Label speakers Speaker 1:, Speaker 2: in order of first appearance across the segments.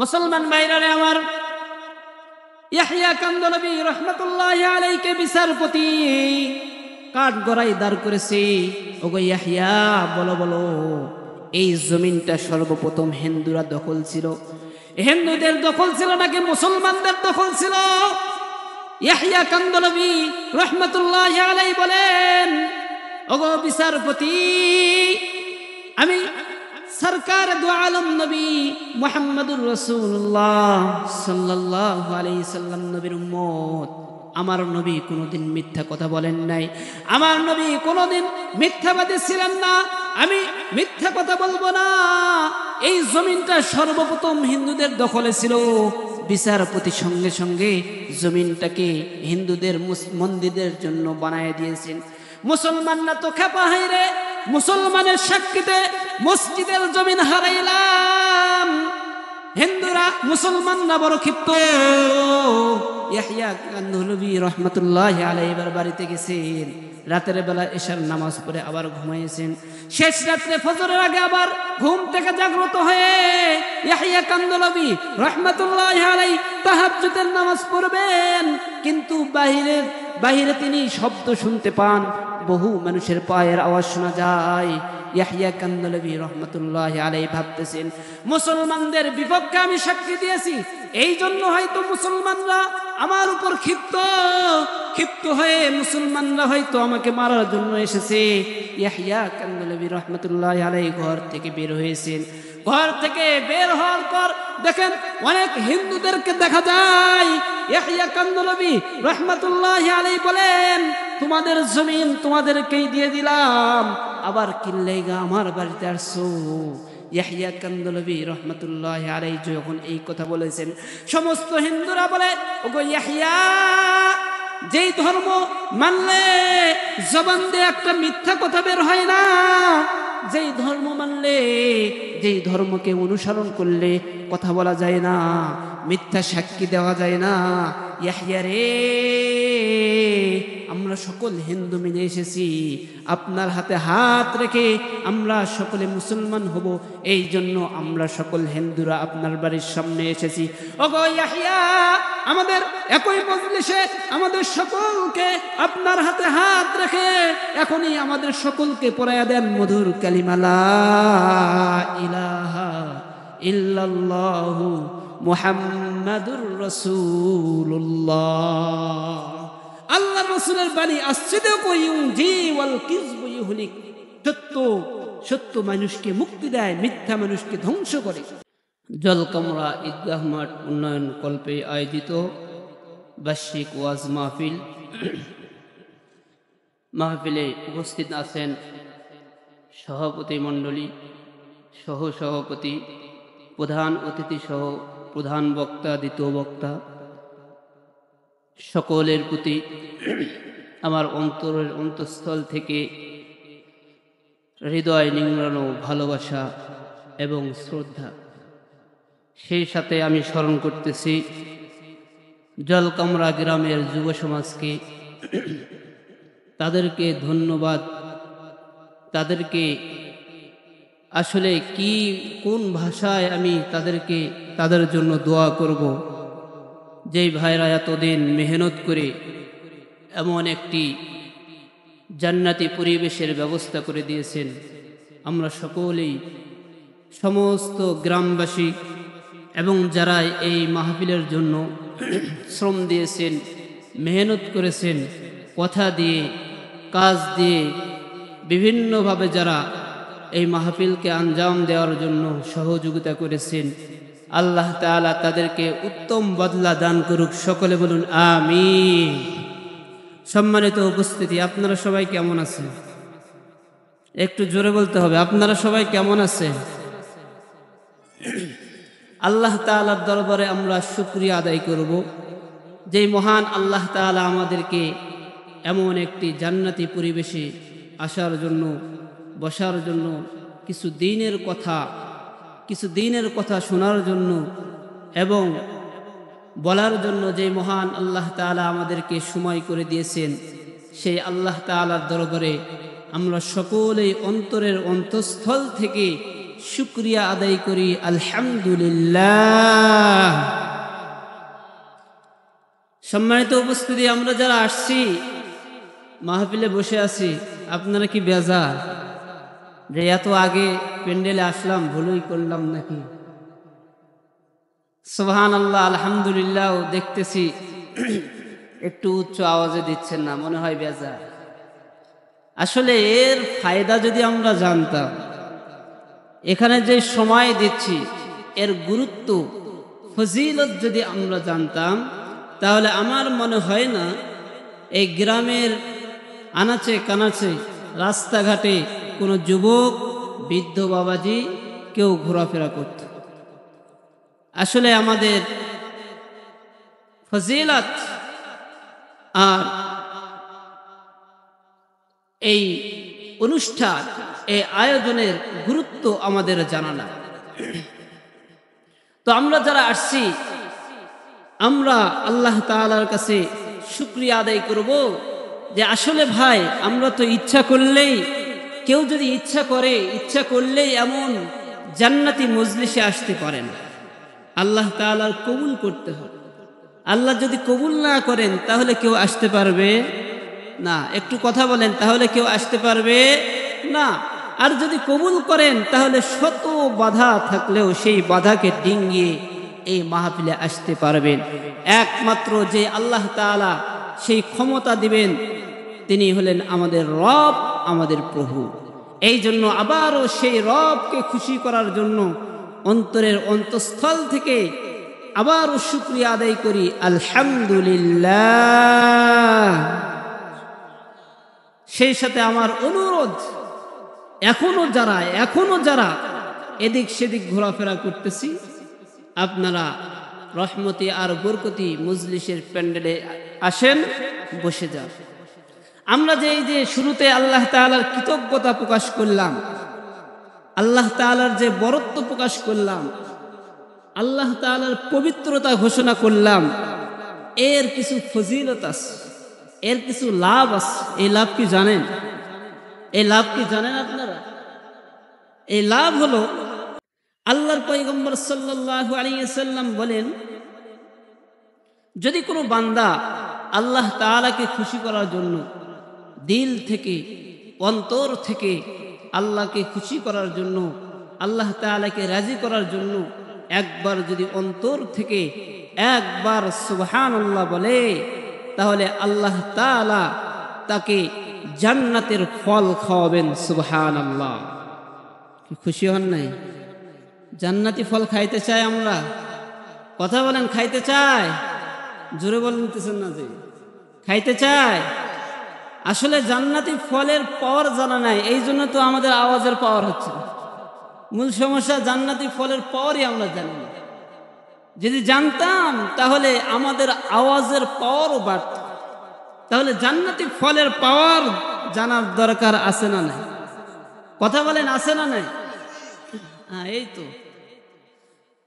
Speaker 1: মুসলমান ভাইরা আমার, ইয়াহইয়া কান্দলবী রহমাতুল্লাহি আলাইহি বিচারপতি কাঠগড়ায় দাঁড় করেছে। ওগো ইয়াহইয়া, বলো বলো, এই জমিনটা সর্বপ্রথম হিন্দুরা দখল ছিল, হিন্দুদের দখল ছিল নাকি মুসলমানদের দখল ছিল? ইয়াহইয়া কান্দলবী রহমাতুল্লাহি আলাইহি বলেন, ওগো বিচারপতি, আমি সরকার দু আলম নবী মুহাম্মদুর রাসূলুল্লাহ সাল্লাল্লাহু আলাইহি সাল্লাম নবীর উম্মত। আমার নবী কোনোদিন মিথ্যা কথা বলেন নাই, আমার নবী কোনোদিন মিথ্যাবাদী ছিলেন না। আমি মিথ্যা কথা বলবো না। এই জমিনটা সর্বপ্রথম হিন্দুদের দখলে ছিল। বিচারপতি সঙ্গে সঙ্গে জমিনটাকে হিন্দুদের মন্দিরের জন্য বানায় দিয়েছেন। মুসলমানরা তো খেপা হাইরে, মুসলমানের সাক্ষীতে মসজিদের জমিন হারাইলাম। হিন্দুরা মুসলমানরা বড় ক্ষিপ্ত। ইয়াহইয়া কান্দলবী রহমাতুল্লাহি আলাইহি বাড়িতে গেছেন, রাতের বেলা এশার নামাজ পড়ে আবার ঘুমাইছেন। শেষ রাত্রে ফজরের আগে আবার ঘুম থেকে জাগ্রত হয়ে ইয়াহইয়া কান্দলবী রহমাতুল্লাহি আলাইহি তাহাজ্জুদের নামাজ পড়বেন, কিন্তু বাহিরে তিনি শব্দ শুনতে পান, বহু মানুষের পায়ের আওয়াজ শোনা যায়। ইয়াহইয়া কান্দলবী রহমাতুল্লাহি আলাইহি ভাবতেছেন, মুসলমানদের বিপক্ষে আমি সাক্ষী দিয়েছি, এই জন্য হয়তো মুসলমানরা আমার উপর ক্ষিপ্ত হয়ে মুসলমানরা হয়তো আমাকে মারার জন্য এসেছে। ইয়াহইয়া কান্দলবী রহমাতুল্লাহি আলাইহি ঘর থেকে বের হয়েছেন। ঘর থেকে বের হওয়ার পর দেখেন অনেক হিন্দুদেরকে দেখা যায়। ইয়াহইয়া কান্দলবী রহমাতুল্লাহি আলাইহি বলেন, তোমাদের জমিন তোমাদেরকেই দিয়ে দিলাম, আবার কিল্লাইগা আমার বাড়িতে আসছো? ইয়াহইয়া কান্দলবী রহমাতুল্লাহি আলাইহি যখন এই কথা বলেছেন, সমস্ত হিন্দুরা বলে, ওগো ইয়াহইয়া, যেই ধর্ম মানলে জবান দিয়ে একটা মিথ্যা কথা বের হয় না, যেই ধর্ম মানলে, যেই ধর্মকে অনুসরণ করলে কথা বলা যায় না, মিথ্যা সাক্ষী দেওয়া যায় না, ইয়াহইয়া রে, আমরা সকল হিন্দু মিলে এসেছি, আপনার হাতে হাত রেখে আমরা সকলে মুসলমান হব, এই জন্য আমরা সকল হিন্দুরা আপনার বাড়ির সামনে এসেছি। ওগো ইয়াহইয়া, আমাদের একই মজলিসে আমাদের সকলকে আপনার হাতে হাত রেখে এখনই আমাদের সকলকে পড়ায়া দেন মধুর কালিমা লা ইলাহা ইল্লাল্লাহু মুহাম্মাদুর রাসূলুল্লাহ। আল্লাহ রাসূলের বাণী আসছিদকু ইউনজি ওয়াল কিযবু ইহলিক, সত্য মানুষকে মুক্তি দেয়, মিথ্যা মানুষকে ধ্বংস করে। জলকামরা ঈদগাহ মাঠ উন্নয়ন কল্পে আয়োজিত বার্ষিক ওয়াজ মাহফিলে উপস্থিত আছেন সভাপতি মণ্ডলী, সহসভাপতি, প্রধান অতিথি সহ প্রধান বক্তা, দ্বিতীয় বক্তা, সকলের প্রতি আমার অন্তরের অন্তঃস্থল থেকে হৃদয় নিংড়ানো ভালোবাসা এবং শ্রদ্ধা। সেই সাথে আমি স্মরণ করতেছি জলকামরা গ্রামের যুব সমাজকে, তাদেরকে ধন্যবাদ। তাদেরকে আসলে কোন ভাষায় আমি তাদের জন্য দোয়া করব? যেই ভাইরা এতদিন মেহনত করে এমন একটি জান্নাতি পরিবেশের ব্যবস্থা করে দিয়েছেন, আমরা সকলেই, সমস্ত গ্রামবাসী এবং যারা এই মাহফিলের জন্য শ্রম দিয়েছেন, মেহনত করেছেন, কথা দিয়ে, কাজ দিয়ে, বিভিন্নভাবে যারা এই মাহফিলকে আঞ্জাম দেওয়ার জন্য সহযোগিতা করেছেন, আল্লাহ তাআলা তাদেরকে উত্তম বদলা দান করুক। সকলে বলুন আমিন। সম্মানিত উপস্থিতি, আপনারা সবাই কেমন আছেন? একটু জোরে বলতে হবে, আপনারা সবাই কেমন আছেন? আল্লাহ তাআলার দরবারে আমরা শুকরিয়া আদায় করব, যে মহান আল্লাহ তাআলা আমাদেরকে এমন একটি জান্নাতি পরিবেশে আসার জন্য, বসার জন্য, কিছু দিনের কথা শোনার জন্য এবং বলার জন্য যে মহান আল্লাহ তাআলা আমাদেরকে সময় করে দিয়েছেন, সেই আল্লাহ তাআলার দরবারে আমরা সকলেই অন্তরের অন্তঃস্থল থেকে শুকরিয়া আদায় করি আলহামদুলিল্লাহ। সম্মানিত উপস্থিতি, আমরা যারা আসছি মাহফিলে বসে আছি, আপনারা কি বেজার যে এত আগে প্যান্ডেলে আসলাম, ভুলই করলাম নাকি? সুবহানাল্লাহ, আলহামদুলিল্লাহ। দেখতেছি একটু উচ্চ আওয়াজে দিচ্ছেন না, মনে হয় বেজার। আসলে এর ফায়দা যদি আমরা জানতাম, এখানে যে সময় দিচ্ছি এর গুরুত্ব ফজিলত যদি আমরা জানতাম, তাহলে আমার মনে হয় না এই গ্রামের আনাচে কানাচে রাস্তাঘাটে কোনো যুবক বৃদ্ধ বাবাজি কেউ ঘোরাফেরা করত। আসলে আমাদের ফজিলত আর এই অনুষ্ঠান, এই আয়োজনের গুরুত্ব আমাদের জানা না। তো আমরা যারা আসছি, আমরা আল্লাহ তাআলার কাছে শুকরিয়া আদায় করব যে আসলে ভাই, আমরা তো ইচ্ছা করলেই, কেউ যদি ইচ্ছা করলেই এমন জান্নাতি মজলিসে আসতে পারে না। আল্লাহ তাআলার কবুল করতে হবে। আল্লাহ যদি কবুল না করেন তাহলে কেউ আসতে পারবে না। একটু কথা বলেন, তাহলে কেউ আসতে পারবে না। আর যদি কবুল করেন তাহলে শত বাধা থাকলেও সেই বাধাকে ডিঙ্গিয়ে এই মাহফিলে আসতে পারবেন। একমাত্র যে আল্লাহ তাআলা সেই ক্ষমতা দিবেন তিনি হলেন আমাদের রব, আমাদের প্রভু। এই জন্য আবারও সেই রবকে খুশি করার জন্য অন্তরের অন্তঃস্থল থেকে আবারও শুকরিয়া আদায় করি আলহামদুলিল্লাহ। সেই সাথে আমার অনুরোধ, এখনো যারা এদিক সেদিক ঘোরাফেরা করতেছি, আপনারা রহমতি আর বরকতি মজলিসের প্যান্ডেলে আসেন, বসে যান। আমরা যে এই যে শুরুতে আল্লাহ তাআলার কৃতজ্ঞতা প্রকাশ করলাম, আল্লাহ তাআলার যে বরত্ব প্রকাশ করলাম, আল্লাহ তাআলার পবিত্রতা ঘোষণা করলাম, এর কিছু ফজিলত আছে, এর কিছু লাভ আছে। এই লাভ কি জানেন? আপনারা? এই লাভ হলো, আল্লাহর পয়গম্বর সাল্লাল্লাহু আলাইহি ওয়াসাল্লাম বলেন, যদি কোনো বান্দা আল্লাহ তাআলাকে খুশি করার জন্য দিল থেকে, অন্তর থেকে আল্লাহকে খুশি করার জন্য, আল্লাহ তাআলাকে রাজি করার জন্য একবার যদি অন্তর থেকে একবার সুবহানাল্লাহ বলে, তাহলে আল্লাহ তাআলা তাকে জান্নাতের ফল খাওয়াবেন। সুবহানাল্লাহ। কি খুশি হন নাই? জান্নাতি ফল খাইতে চাই আমরা? কথা বলেন, খাইতে চাই? জোরে বলতেছেন না যে খাইতে চাই? আসলে জান্নাতি ফলের পাওয়ার জানা নাই, এই জন্য তো আমাদের আওয়াজের পাওয়ার হচ্ছে না। মূল সমস্যা জান্নাতি ফলের পাওয়ারই আমরা জানি না। যদি জানতাম তাহলে আমাদের আওয়াজের পাওয়ারও বাড়ত। তাহলে জান্নাতি ফলের পাওয়ার জানার দরকার আছে না নাই? কথা বলেন, আছে না নাই? হ্যাঁ, এই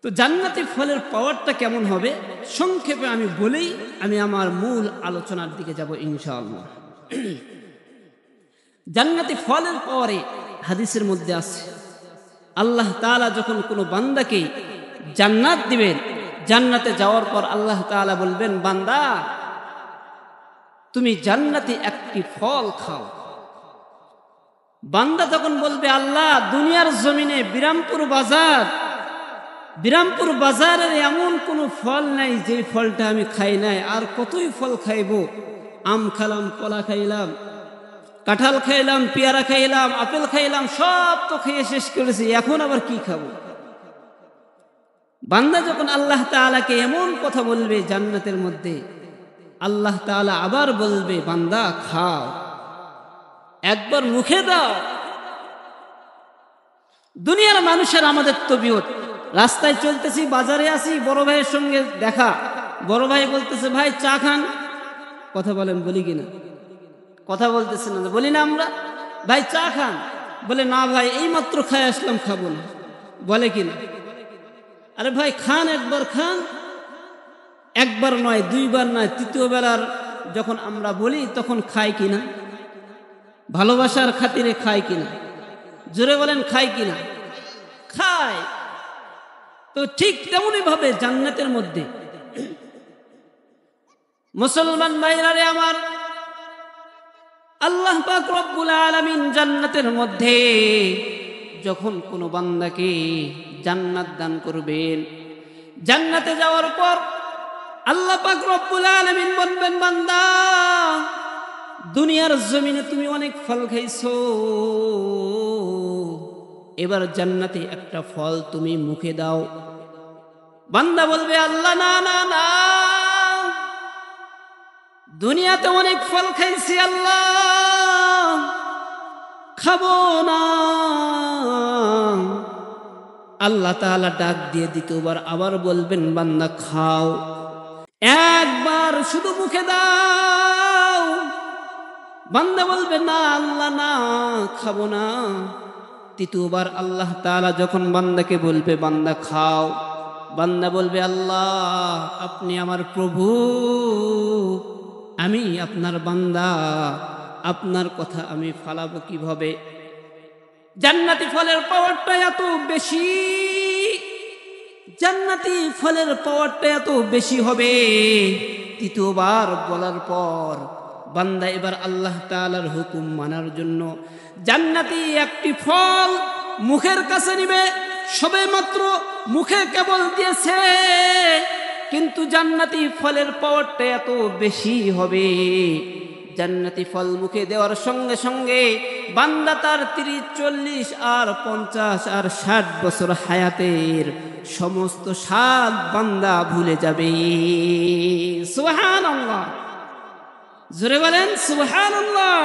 Speaker 1: তো জান্নাতি ফলের পাওয়ারটা কেমন হবে সংক্ষেপে আমি বলেই আমি আমার মূল আলোচনার দিকে যাব ইনশাআল্লাহ। জান্নাতি ফলের পাওয়ারে হাদিসের মধ্যে আছে, আল্লাহ তাআলা যখন কোনো বান্দাকে জান্নাত দিবেন, জান্নাতে যাওয়ার পর আল্লাহ তাআলা বলবেন, বান্দা তুমি জান্নাতি একটি ফল খাও। বান্দা তখন বলবে, আল্লাহ দুনিয়ার জমিনে বিরামপুর বাজারের এমন কোনো ফল নাই যে ফলটা আমি খাই নাই, আর কতই ফল খাইবো। আম খাইলাম, কলা খাইলাম, কাঁঠাল খাইলাম, পেয়ারা খাইলাম, আপেল খাইলাম, সব তো খেয়ে শেষ করেছি, এখন আবার কি খাবো? বান্দা যখন আল্লাহ তাআলাকে এমন কথা বলবে জান্নাতের মধ্যে, আল্লাহ তাআলা আবার বলবে, বান্দা খাও, একবার মুখে দাও। দুনিয়ার মানুষের আমাদের তবিয়ত, রাস্তায় চলতেছি, বাজারে আছি, বড় ভাইয়ের সঙ্গে দেখা, বড় ভাই বলতেছে, ভাই চা খান। কথা বলেন, বলি কিনা? কথা বলতেছে না, বলি না আমরা? ভাই চা খান, বলে না ভাই এই মাত্র খাই আসলাম, খাবো না। বলে কিনা? আরে ভাই খান, একবার খান। একবার নয়, দুইবার নয়, তৃতীয় বেলার যখন আমরা বলি তখন খাই কিনা? ভালোবাসার খাতিরে খাই কিনা? জোরে বলেন, খাই কিনা? খায়। তো ঠিক তেমনি ভাবে জান্নাতের মধ্যে মুসলমান ভাইরারে আমার, আল্লাহ পাক রব্বুল আলামিন জান্নাতের মধ্যে যখন কোনো বান্দাকে জান্নাত দান করবেন, জান্নাতে যাওয়ার পর আল্লাহ পাক রব্বুল আলামিন বলবেন, বান্দা দুনিয়ার জমিনে তুমি অনেক ফল খাইছো, এবার জান্নাতে একটা ফল তুমি মুখে দাও। বান্দা বলবে, আল্লাহ না না না, দুনিয়াতে অনেক ফল খাইছি আল্লাহ, খাবো না। আল্লাহ তাআলা ডাক দিয়ে দ্বিতীয়বার আবার বলবেন, বান্দা খাও, একবার শুধু মুখে দাও। বান্দা বলবে, না আল্লাহ না, খাবো না। তৃতীয়বার আল্লাহ তাআলা যখন বান্দাকে বলবে, বান্দা খাও, বান্দা বলবে, আল্লাহ আপনি আমার প্রভু, আমি আপনার বান্দা, আপনার কথা আমি ফালাবো কিভাবে? জান্নাতি ফলের পাওয়ারটা এত বেশি, জান্নাতি ফলের পাওয়ারটা এত বেশি হবে। তৃতীয়বার বলার পর বান্দা এবার আল্লাহ তাআলার হুকুম মানার জন্য জান্নাতি একটি ফল মুখের কাছে নিবে। সবে মাত্র মুখে কেবল দিয়েছে, কিন্তু জান্নাতি ফলের পাওয়ারটা এত বেশি হবে, জান্নাতি ফল মুখে দেওয়ার সঙ্গে সঙ্গে বান্দা তার 30, 40 আর 50 আর 60 বছর হায়াতের সমস্ত স্বাদ বান্দা ভুলে যাবে। সুবহানাল্লাহ, জোরে বলেন সুবহানাল্লাহ।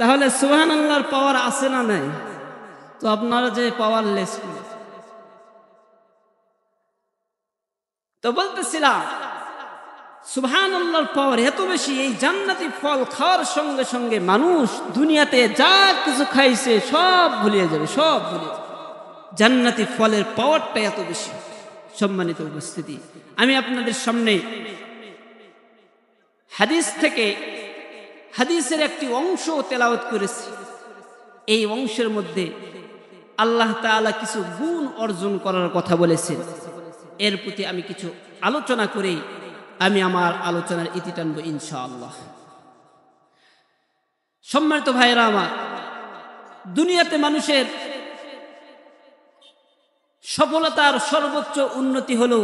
Speaker 1: তাহলে সুবহানাল্লাহর পাওয়ার আছে না নাই? তো আপনারা যে পাওয়ারলেস, তো বলতেছিলাম সুবহানাল্লাহর পাওয়ার এত বেশি, এই জান্নাতি ফল খাওয়ার সঙ্গে সঙ্গে মানুষ দুনিয়াতে যা কিছু খাইছে সব ভুলিয়ে যাবে, সব ভুলিয়ে যাবে। জান্নাতি ফলের পাওয়ারটা এত বেশি। সম্মানিত উপস্থিতি, আমি আপনাদের সামনে হাদিস থেকে হাদিসের একটি অংশ তেলাওয়াত করেছি। এই অংশের মধ্যে আল্লাহ তাআলা কিছু গুণ অর্জন করার কথা বলেছেন। এর প্রতি আমি কিছু আলোচনা করেই আমি আমার আলোচনার ইতি টানব ইনশাআল্লাহ। সম্মানিত ভাইরা আমার, দুনিয়াতে মানুষের সফলতার সর্বোচ্চ উন্নতি হলো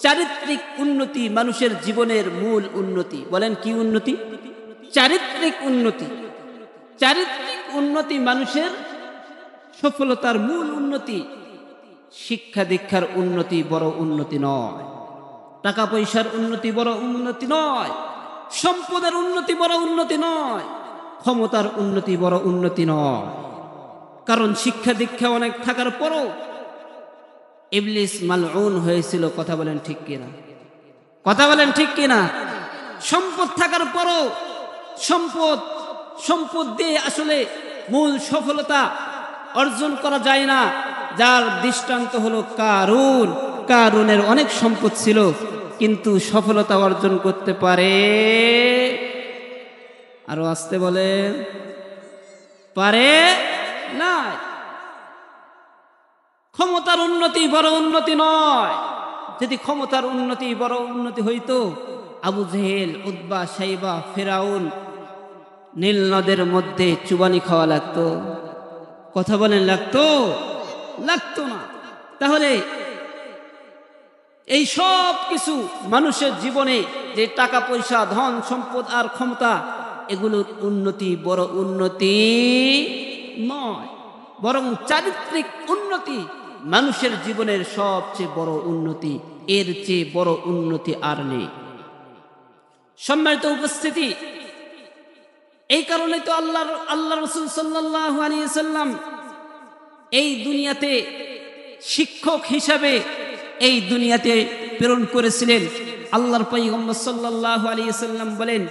Speaker 1: চারিত্রিক উন্নতি, মানুষের জীবনের মূল উন্নতি। বলেন কি উন্নতি? চারিত্রিক উন্নতি। চারিত্রিক উন্নতি মানুষের সফলতার মূল উন্নতি। শিক্ষা দীক্ষার উন্নতি বড় উন্নতি নয়, টাকা পয়সার উন্নতি বড় উন্নতি নয়, সম্পদের উন্নতি বড় উন্নতি নয়, ক্ষমতার উন্নতি বড় উন্নতি নয়। কারণ শিক্ষা দীক্ষা অনেক থাকার পরও ইবলিস মালউন হয়েছিল। কথা বলেন ঠিক কিনা? কথা বলেন ঠিক কিনা? সম্পদ থাকার পরও সম্পদ দিয়ে আসলে মূল সফলতা অর্জন করা যায় না। যার দৃষ্টান্ত হলো কারুন। কারুনের অনেক সম্পদ ছিল, কিন্তু সফলতা অর্জন করতে পারে, আরো আসতে বলে, পারে না। ক্ষমতার উন্নতি বড় উন্নতি নয়। যদি ক্ষমতার উন্নতি বড় উন্নতি হইতো, আবু জেহেল, উতবা, সাইবা, ফেরাউন নীল নদের মধ্যে চুবানি খাওয়া লাগতো? কথা বলেন লাগতো? লাগতো না। তাহলে এই সব কিছু মানুষের জীবনে যে টাকা পয়সা, ধন সম্পদ আর ক্ষমতা, এগুলোর উন্নতি বড় উন্নতি নয়, বরং চারিত্রিক উন্নতি মানুষের জীবনের সবচেয়ে বড় উন্নতি। এর চেয়ে বড় উন্নতি আর নেই। সম্মানিত উপস্থিতি, এই কারণে তো আল্লাহ রাসূল সাল্লাল্লাহু আলাইহি ওয়াসাল্লাম এই দুনিয়াতে শিক্ষক হিসাবে এই দুনিয়াতে প্রেরণ করেছিলেন। আল্লাহর পয়গম্বর সাল্লাল্লাহু আলাইহি ওয়াসাল্লাম বলেন,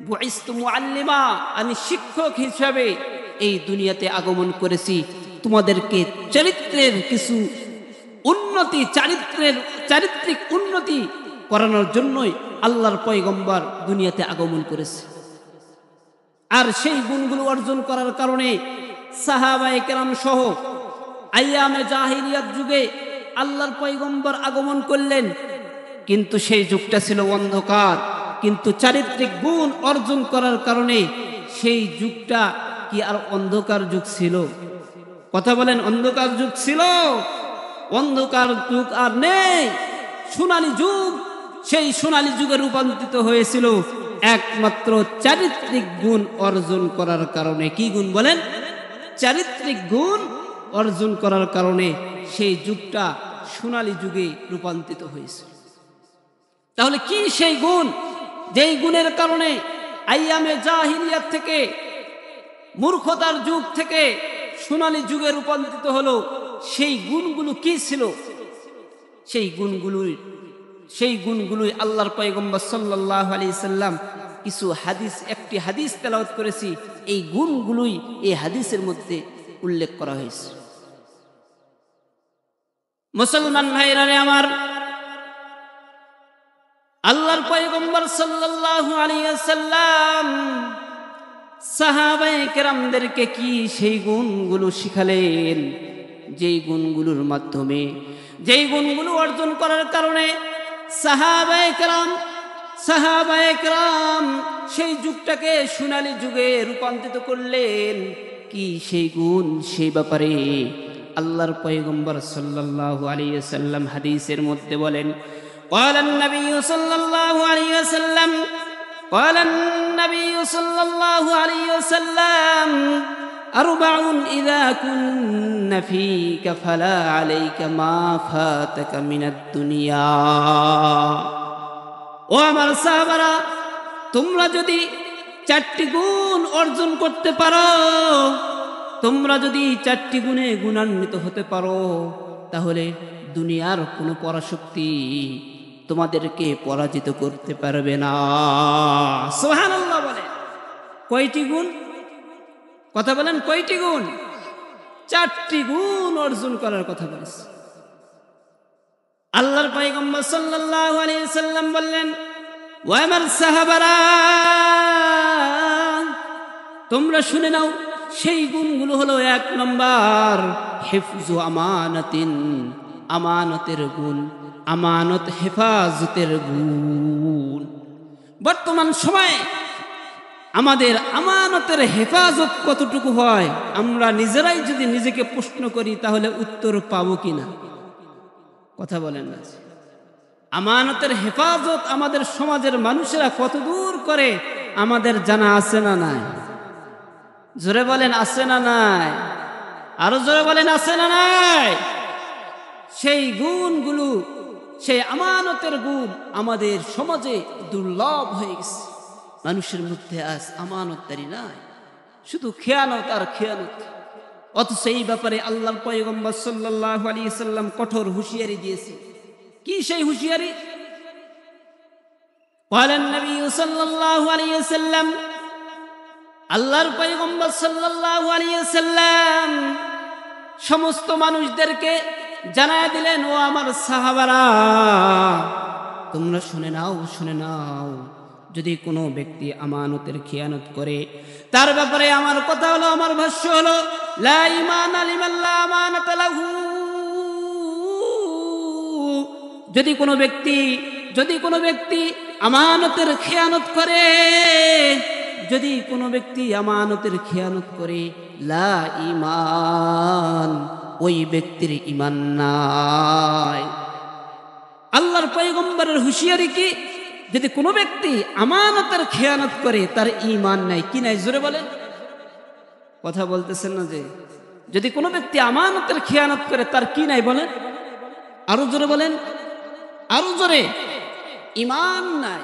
Speaker 1: বুইস্তু মুআল্লিমা, আমি শিক্ষক হিসাবে এই দুনিয়াতে আগমন করেছি তোমাদেরকে চরিত্রের কিছু উন্নতি, চারিত্রিক উন্নতি করানোর জন্যই আল্লাহর পয়গম্বর দুনিয়াতে আগমন করেছে। আর সেই গুণগুলো অর্জন করার কারণে সাহাবায়ে কেরাম সহ আইয়ামে জাহিলিয়াত যুগে আল্লাহর পয়গম্বর আগমন করলেন, কিন্তু সেই যুগটা ছিল অন্ধকার। কিন্তু চারিত্রিক গুণ অর্জন করার কারণে সেই যুগটা কি আর অন্ধকার যুগ ছিল? কথা বলেন, অন্ধকার যুগ ছিল? অন্ধকার যুগ আর নেই, সোনালী যুগ। সেই সোনালী যুগে রূপান্তরিত হয়েছিল একমাত্র চারিত্রিক গুণ অর্জন করার কারণে। কি গুণ বলেন? চারিত্রিক গুণ অর্জন করার কারণে সেই যুগটা সোনালী যুগে রূপান্তরিত হয়েছিল। তাহলে কি সেই গুণ, যেই গুণের কারণে আইয়ামে জাহিলিয়াত থেকে, মূর্খতার যুগ থেকে সোনালী যুগে রূপান্তরিত হলো? সেই গুণগুলো কি ছিল? সেই গুণগুলোই আল্লাহর পয়গম্বর সাল্লাল্লাহু আলাইহি সাল্লাম কিছু হাদিস, একটি হাদিস তেলাওয়াত করেছি। এই গুণগুলোই এই হাদিসের মধ্যে উল্লেখ করা হয়েছে। মুসলমান ভাইরা আমার, আল্লাহর পয়গম্বর সাল্লাল্লাহু আলাইহি ওয়াসাল্লাম সাহাবায়ে কেরামদেরকে কি সেই গুণগুলো শিখালেন, যেই গুণগুলোর মাধ্যমে, যেই গুণগুলো অর্জন করার কারণে সাহাবায়ে কেরাম সেই যুগটাকে সোনালী যুগে রূপান্তরিত করলেন। কি সেই গুণ, সেই ব্যাপারে আল্লাহর পয়গম্বর সাল্লাল্লাহু আলাইহি ওয়াসাল্লাম হাদিসের মধ্যে বলেন, قال النبي صلى الله عليه وسلم قال النبي صلى الله عليه وسلم أربع إذا كن فيك فلا عليك ما فاتك من الدنيا। ও আমার সাহাবারা, তোমরা যদি চারটি গুণ অর্জন করতে পারো, তোমরা যদি চারটি গুণে গুণান্বিত হতে পারো, তাহলে দুনিয়ার কোনো পরাশক্তি তোমাদেরকে পরাজিত করতে পারবে না। সুবহানাল্লাহ বলে। কয়টি গুণ? কথা বলেন, কয়টি গুণ? চারটি গুণ অর্জন করার কথা বলেছে আল্লাহর পয়গম্বর সাল্লাল্লাহু আলাইহি সাল্লাম। বললেন, ও আমার সাহাবারা, তোমরা শুনে নাও, সেই গুণগুলো হলো, 1 নম্বর হিফজু আমানাতিন, আমানতের গুণ, আমানত হেফাজতের গুণ। বর্তমান সময়ে আমাদের আমানতের হেফাজত কতটুকু হয়, আমরা নিজেরাই যদি নিজেকে প্রশ্ন করি তাহলে উত্তর পাবো কিনা? কথা বলেন না। আমানতের হেফাজত আমাদের সমাজের মানুষেরা কত দূর করে আমাদের জানা আছে না নাই? জোরে বলেন, আছে না নাই? আরো জোরে বলেন, আছে না নাই? সেই গুণগুলো, সেই আমানতের গুণ আমাদের সমাজে দুর্লভ হয়ে গেছে। মানুষের মধ্যে আজ আমানতদারি নাই, শুধু খেয়ানত আর খেয়ানত। অথচ এই ব্যাপারে আল্লাহর পয়গম্বর সাল্লাল্লাহু আলাইহি সাল্লাম কঠোর হুঁশিয়ারি দিয়েছে। কি সেই হুঁশিয়ারি? বলেন নবী সাল্লাল্লাহু আলাইহি সাল্লাম, আল্লাহর পয়গম্বর সাল্লাল্লাহু আলাইহি সাল্লাম সমস্ত মানুষদেরকে জানায় দিলেন, ও আমার সাহাবারা, তোমরা শুনে নাও, শুনে নাও, যদি কোনো ব্যক্তি আমানতের খেয়ানত করে, তার ব্যাপারে আমার কথা হলো, আমার ভাষ্য হলো, লা ঈমানা লিমান লা আমানাতা লাহু। যদি কোনো ব্যক্তি আমানতের খেয়ানত করে, যদি কোনো ব্যক্তি আমানতের খেয়ানত করে, লা ঈমান, ওই ব্যক্তির ঈমান নাই। আল্লাহর পয়গম্বরের হুঁশিয়ারি কি? যদি কোনো ব্যক্তি আমানতের খেয়ানত করে, তার ঈমান নাই। কি নাই? জোরে বলেন। কথা বলতেছেন না যে? যদি কোনো ব্যক্তি আমানতের খেয়ানত করে, তার কি নাই বলেন? আরো জোরে বলেন, আরো জোরে। ঈমান নাই।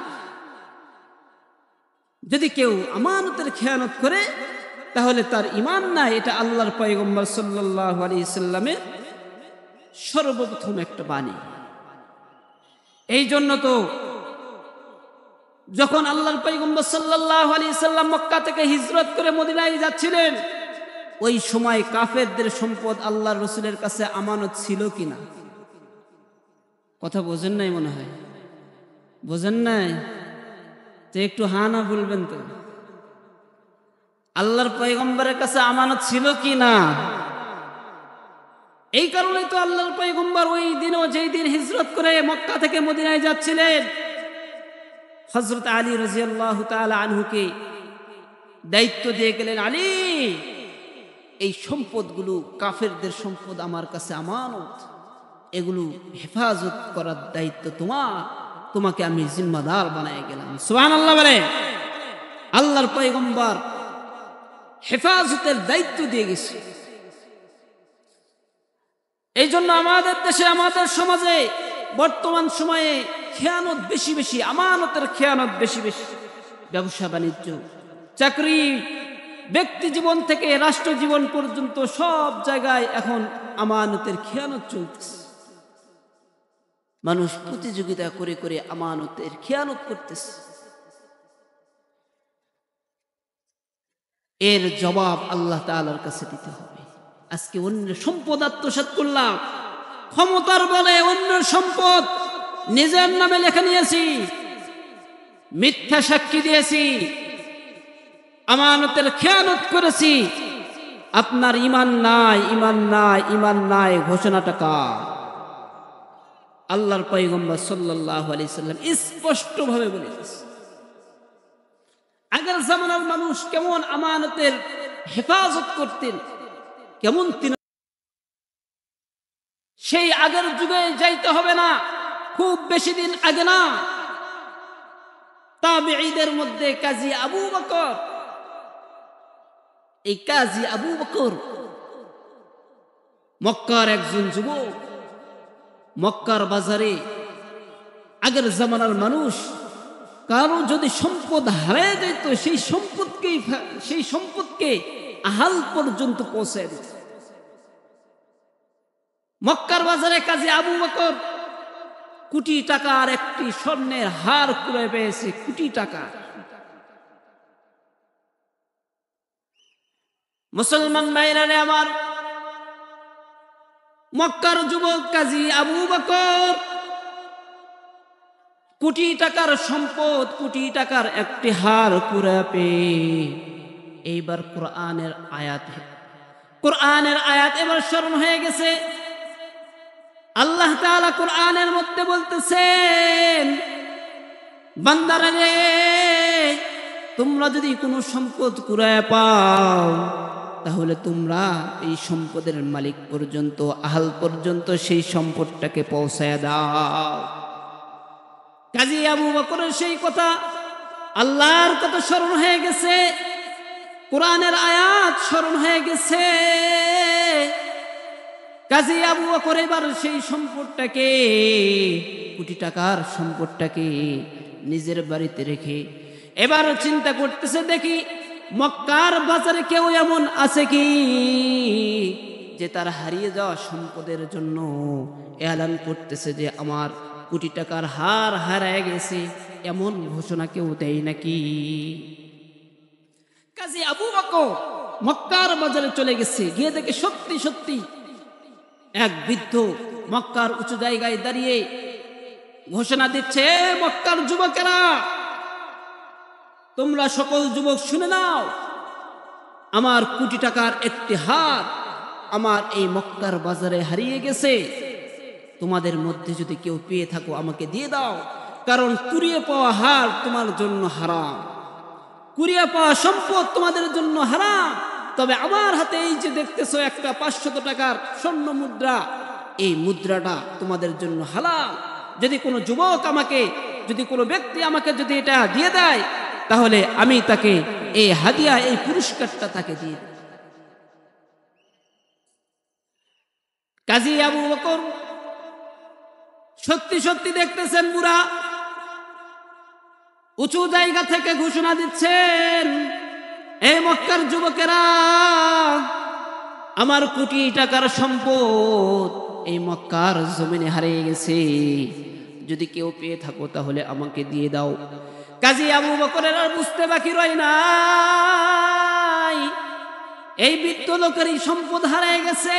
Speaker 1: যদি কেউ আমানতের খেয়ানত করে, তাহলে তার ঈমান নাই। এটা আল্লাহর পয়গম্বর সাল্লাল্লাহু আলাইহি সাল্লামের সর্বপ্রথম একটা বাণী। এই জন্য তো যখন আল্লাহর পয়গম্বর সাল্লাল্লাহু আলাইহি সাল্লাম মক্কা থেকে হিজরত করে মদিনায় যাচ্ছিলেন, ওই সময় কাফেরদের সম্পদ আল্লাহর রাসূলের কাছে আমানত ছিল কিনা? কথা বোঝেন নাই মনে হয়, বোঝেন নাই তো? একটু হা না বলবেন তো। আল্লাহর পয়গম্বরের কাছে আমানত ছিল কি না? এই কারণে তো আল্লাহর পয়গম্বর ওই দিনও যেই দিন হিজরত করে মক্কা থেকে মদিনায় যাচ্ছিলেন, হযরত আলী রাদিয়াল্লাহু তাআলা আনহুকে দায়িত্ব দিয়ে গেলেন, আলী এই সম্পদগুলো কাফেরদের সম্পদ আমার কাছে আমানত, এগুলো হেফাজত করার দায়িত্ব তোমাকে আমি জিম্মাদার বানায় গেলাম। সুবহানাল্লাহ বলে। আল্লাহর পয়গম্বর হেফাজতের দায়িত্ব দিয়ে গেছে। এই জন্য আমাদের দেশে, আমাদের সমাজে বর্তমান সময়ে খেয়ানত বেশি বেশি, আমানতের খেয়ানত বেশি বেশি। ব্যবসা বাণিজ্য, চাকরি, ব্যক্তি জীবন থেকে রাষ্ট্র জীবন পর্যন্ত সব জায়গায় এখন আমানতের খেয়ানত চলতেছে। মানুষ প্রতিযোগিতা করে করে আমানতের খেয়ানত করতেছে। এর জবাব আল্লাহ তাআলার কাছে দিতে হবে। আজকে অন্যের সম্পদ আত্মসাৎ করলাম, ক্ষমতার বলে অন্যের সম্পদ নিজের নামে লেখা নিয়েছি, মিথ্যা সাক্ষী দিয়েছি, আমানতের খেয়ানত করেছি। আপনার ঈমান নাই, ঈমান নাই, ঈমান নাই ঘোষণাটা কার? আল্লাহর পয়গম্বর সাল্লাল্লাহু আলাইহি সাল্লাম স্পষ্ট ভাবে বলে দিয়েছেন। আগের জামানার মানুষ কেমন আমানতের হেফাজত করতেন, কেমন তিনি, সেই আগের যুগে যাইতে হবে না, খুব বেশি দিন আগে না। তাবেঈদের মধ্যে কাজী আবু বকর, এই কাজী আবু বকর মক্কার একজন যুবক। মক্কার বাজারে আগের জামানার মানুষ কারো যদি সম্পদ হারিয়ে যেত, সেই সম্পদকে আহাল পর্যন্ত পৌঁছে দিত। মক্কার বাজারে কাজী আবু বকর কোটি টাকার একটি স্বর্ণের হার কুড়ে পেয়েছে, কোটি টাকা। মুসলমান ভাইরা আমার, মক্কার যুবক কাজী আবু বকর কোটি টাকার সম্পদ, কোটি টাকার একটি হার কুড়ে পেয়ে এইবার কোরআনের আয়াত এবার স্মরণ হয়ে গেছে। আল্লাহ তাআলা কোরআনের মধ্যে বলতেছেন, বান্দারা রে, তোমরা যদি কোনো সম্পদ কুড়ায় পাও তাহলে তোমরা এই সম্পদের মালিক পর্যন্ত, আহাল পর্যন্ত সেই সম্পদটাকে পৌঁছায় দাও। কাজী আবু বকরের সেই কথা, আল্লাহর কথা স্মরণ হয়ে গেছে, কোরআনের আয়াত স্মরণ হয়ে গেছে। কাজী আবু বকর এবার সেই সম্পদটাকে, কোটি টাকার সম্পদটাকে নিজের বাড়িতে রেখে এবার চিন্তা করতেছে, দেখি মক্কার বাজারে কেউ এমন আছে কি যে তার হারিয়ে যাওয়া সম্পদের জন্য এলান করতেছে যে আমার কোটি টাকার হার হারায় গেছে, এমন ঘোষণা কেউ দেয় নাকি? কাজী আবু বকর মক্কার বাজারে চলে গেছে, গিয়ে দেখে সত্যি সত্যি এক বৃদ্ধ মক্কার উঁচু জায়গায় দাঁড়িয়ে ঘোষণা দিচ্ছে, মক্কার যুবকেরা, তোমরা সকল যুবক শুনে নাও, আমার কোটি টাকার একটি হার আমার এই মক্কার বাজারে হারিয়ে গেছে। তোমাদের মধ্যে যদি কেউ পেয়ে থাকো আমাকে দিয়ে দাও, কারণ কুড়িয়ে পাওয়া হার তোমার জন্য হারাম, কুড়িয়ে পাওয়া সম্পদ তোমাদের জন্য হারাম। তবে আমার হাতে এই যে দেখতেছো একটা 500 টাকার স্বর্ণ মুদ্রা, এই মুদ্রাটা তোমাদের জন্য হালাল। যদি কোনো যুবক আমাকে, যদি কোনো ব্যক্তি আমাকে যদি এটা দিয়ে দেয়, তাহলে আমি তাকে এই হাদিয়া, এই পুরস্কারটা তাকে দিয়ে দেব। কাজী আবু বকর সত্যি সত্যি দেখতেছেন, বুড়া উঁচু জায়গা থেকে ঘোষণা দিচ্ছেন, এই মক্কার যুবকেরা, আমার কোটি টাকার সম্পদ এই মক্কার জমিনে হারিয়ে গেছে, যদি কেউ পেয়ে থাকো তাহলে আমাকে দিয়ে দাও। কাজী আবু বকরের আর বুঝতে বাকি রয় নাই, এই বৃদ্ধ লোকেরই সম্পদ হারিয়ে গেছে।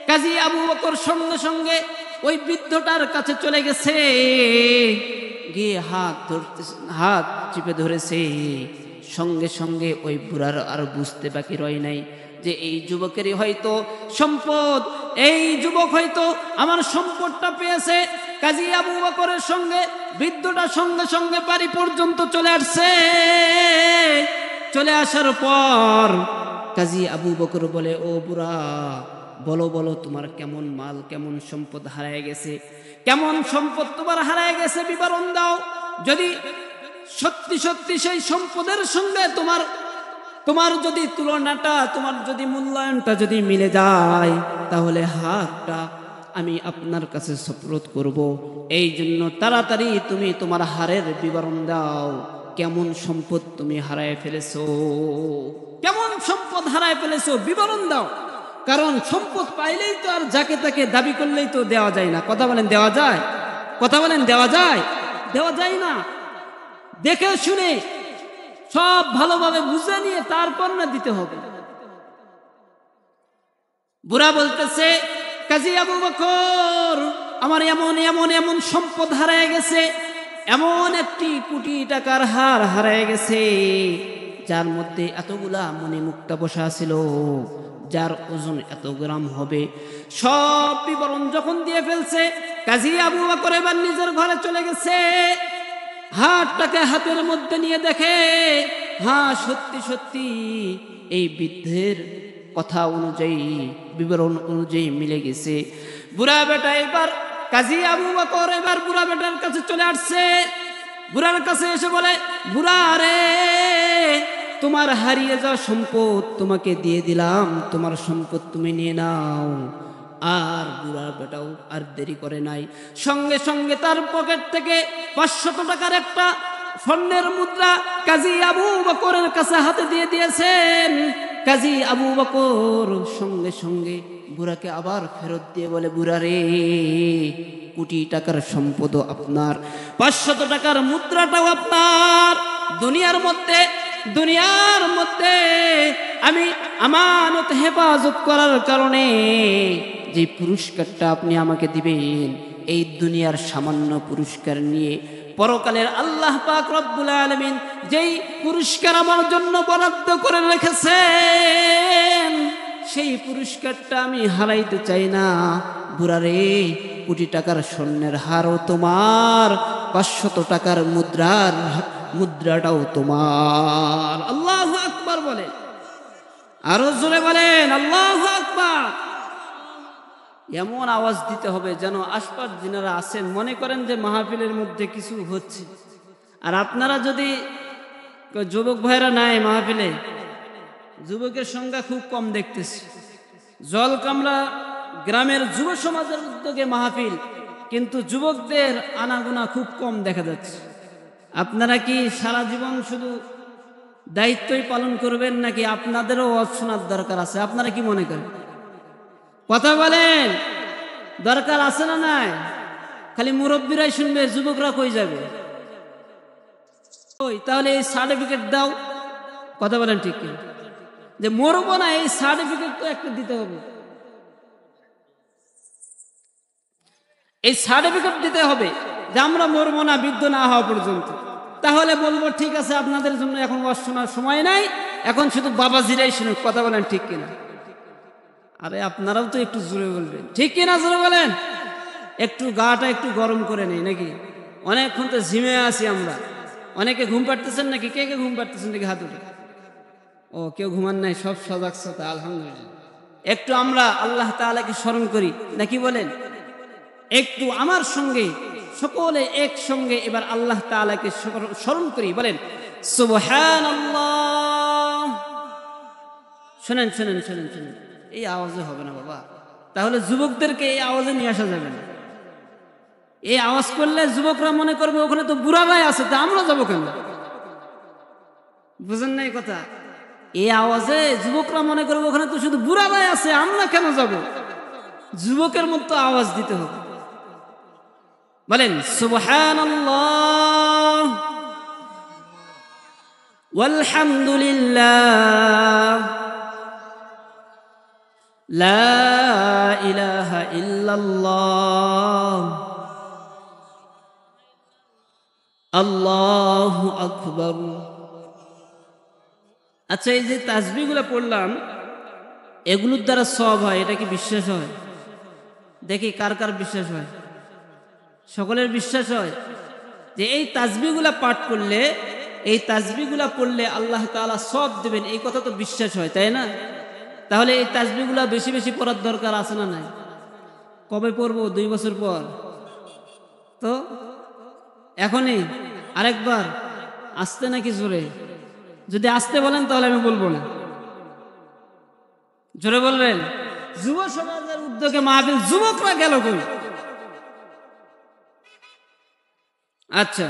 Speaker 1: কাজী আবু বকর সঙ্গে সঙ্গে ওই বৃদ্ধটার কাছে চলে গেছে, গিয়ে হাত চিপে ধরেছে। সঙ্গে সঙ্গে ওই বুড়ার আর বুঝতে বাকি রয় নাই, যে এই যুবকেরই হয়তো সম্পদ, এই যুবক হয়তো আমার সম্পদটা পেয়েছে। কাজী আবু বকরের সঙ্গে বৃদ্ধটা সঙ্গে সঙ্গে বাড়ি পর্যন্ত চলে আসছে। চলে আসার পর কাজী আবু বকর বলে, ও বুড়া, বলো বলো তোমার কেমন মাল কেমন সম্পদ হারায় গেছে, কেমন সম্পদ তোমার হারায় গেছে, বিবরণ দাও। যদি সত্যি সত্যি সেই সম্পদের সঙ্গে তোমার যদি তুলনাটা, তোমার যদি মূল্যায়নটা যদি মিলে যায়, তাহলে হারটা আমি আপনার কাছে সুপরত করব। এই জন্য তাড়াতাড়ি তুমি তোমার হারের বিবরণ দাও। কেমন সম্পদ তুমি হারায় ফেলেছো, কেমন সম্পদ হারায় ফেলেছো, বিবরণ দাও। কারণ সম্পদ পাইলেই তো আর যাকে তাকে দাবি করলেই তো দেওয়া যায় না। কথা বলেন দেওয়া যায়? কথা বলেন দেওয়া যায়? দেওয়া যায় না। দেখে শুনে সব ভালোভাবে বুঝে নিয়ে তারপর না দিতে হবে। বুড়া বলতেছে, কাজী আবু বকর, আমার এমন এমন এমন সম্পদ হারায় গেছে, এমন 1 কোটি টাকার হার হারায় গেছে, যার মধ্যে এতগুলা মণিমুক্তা বসা ছিল, যার ওজন এত গ্রাম হবে। সব বিবরণ যখন দিয়ে ফেলছে, কাজী আবু বকর এবার নিজের ঘরে চলে গেছে। হারটাকে হাতের মধ্যে নিয়ে দেখে, হ্যাঁ সত্যি সত্যি এই বৃদ্ধের কথা অনুযায়ী, বিবরণ অনুযায়ী মিলে গেছে। বুড়া বেটা এবার, কাজী আবু বকর এবার বুড়া বেটার কাছে চলে আসছে। বুড়ার কাছে এসে বলে, বুড়া রে, তোমার হারিয়ে যাওয়া সম্পদ তোমাকে দিয়ে দিলাম, তোমার সম্পদ তুমি নিয়ে নাও। আর বুড়া বেটাও আর দেরি করে নাই, সঙ্গে সঙ্গে তার পকেট থেকে 500 টাকার একটা স্বর্ণের মুদ্রা কাজী আবু বকরের কাছে হাতে দিয়ে দিয়েছেন। কাজী আবু বকর সঙ্গে সঙ্গে বুড়াকে আবার ফেরত দিয়ে বলে, বুড়া রে, কোটি টাকার সম্পদও আপনার, 500 টাকার মুদ্রাটাও আপনার। দুনিয়ার মধ্যে আমি আমানত হেফাজত করার কারণে যে পুরস্কারটা আপনি আমাকে দিবেন, এই দুনিয়ার সামান্য পুরস্কার নিয়ে পরকালের আল্লাহ পাক রব্বুল আলামিন যেই পুরস্কার আমার জন্য বরাদ্দ করে রেখেছেন, সেই পুরস্কারটা আমি হারাইতে চাই না। বুড়া রে, কোটি টাকার স্বর্ণের হারও তোমার, 500 টাকার মুদ্রাটাও তোমার। আল্লাহু আকবার বলেন, আরো জোরে বলেন আল্লাহু আকবার। এমন আওয়াজ দিতে হবে যেন আশপাশ যিনারা আছেন মনে করেন যে মাহফিলের মধ্যে কিছু হচ্ছে। আর আপনারা যদি, যুবক ভাইরা নাই মাহফিলে, যুবকের সংখ্যা খুব কম দেখতেছি। জলকামরা গ্রামের যুব সমাজের উদ্যোগে মাহফিল, কিন্তু যুবকদের আনাগোনা খুব কম দেখা যাচ্ছে। আপনারা কি সারা জীবন শুধু দায়িত্বই পালন করবেন, নাকি আপনাদেরও ওয়াজ শোনার দরকার আছে? আপনারা কি মনে করেন? কথা বলেন, দরকার আছে না নাই? খালি মুরব্বীরাই শুনবে, যুবকরা কই যাবে? ওই তাহলে এই সার্টিফিকেট দাও। কথা বলেন ঠিক কি? যে মরবো না, এই সার্টিফিকেট তো একটা দিতে হবে। এই সার্টিফিকেট দিতে হবে যে আমরা মরবো না বৃদ্ধ না হওয়া পর্যন্ত। তাহলে বলবো ঠিক আছে, আপনাদের জন্য এখন ওয়াজ শোনার সময় নাই, এখন শুধু বাবাজিরাই শুনুক। কথা বলেন ঠিক কিনা? আরে আপনারাও তো একটু জোরে বলবেন, ঠিক কিনা? জোরে বলেন। একটু গাটা একটু গরম করে নেই নাকি? অনেকক্ষণ তো ঝিমে আছি আমরা। অনেকে ঘুম পাড়তেছেন নাকি? কে কে ঘুম পাড়তেছেন নাকি? হাত উঠে। ও, কেউ ঘুমান নাই, সব সজাগ শ্রোতা, আলহামদুলিল্লাহ। একটু আমরা আল্লাহ তাআলাকে স্মরণ করি নাকি বলেন? একটু আমার সঙ্গে সকলে একসঙ্গে এবার আল্লাহ তাআলাকে স্মরণ করি, বলেন সুবহানাল্লাহ। শুনেন শুনেন শুনেন শুনেন, এই আওয়াজে হবে না বাবা। তাহলে যুবকদেরকে এই আওয়াজে নিয়ে আসা যাবে না। এই আওয়াজ করলে যুবকরা মনে করবে ওখানে তো বুড়ারাই আছে, তা আমরা যাবো কেন? বুঝেন নাই কথা? এই আওয়াজে যুবকরা মনে করবে ওখানে তো শুধু বুড়ারাই আছে, আমরা কেন যাব? যুবকের মতো আওয়াজ দিতে হবে। বলেন সুবহানাল্লাহ ওয়ালহামদুলিল্লাহ লা ইলাহা ইল্লাল্লাহ আল্লাহু আকবার। আচ্ছা, এই যে তাসবিহগুলো পড়লাম, এগুলোর দ্বারা সব হয়, এটা কি বিশ্বাস হয়? দেখি কার কার বিশ্বাস হয়। সকলের বিশ্বাস হয় যে এই তাসবিহগুলা পাঠ করলে, এই তাসবিহগুলা পড়লে আল্লাহ তাআলা সব দেবেন, এই কথা তো বিশ্বাস হয়, তাই না? তাহলে এই তাসবিহগুলা বেশি বেশি পড়ার দরকার আছে না নাই? কবে পড়বো? 2 বছর পর? তো এখনই আরেকবার? আসতে নাকি জোরে? যদি আসতে বলেন তাহলে আমি বলবো না। জোরে বলবেন। যুব সমাজের উদ্যোগে মাহফিল, যুবকরা গেল কই? আচ্ছা,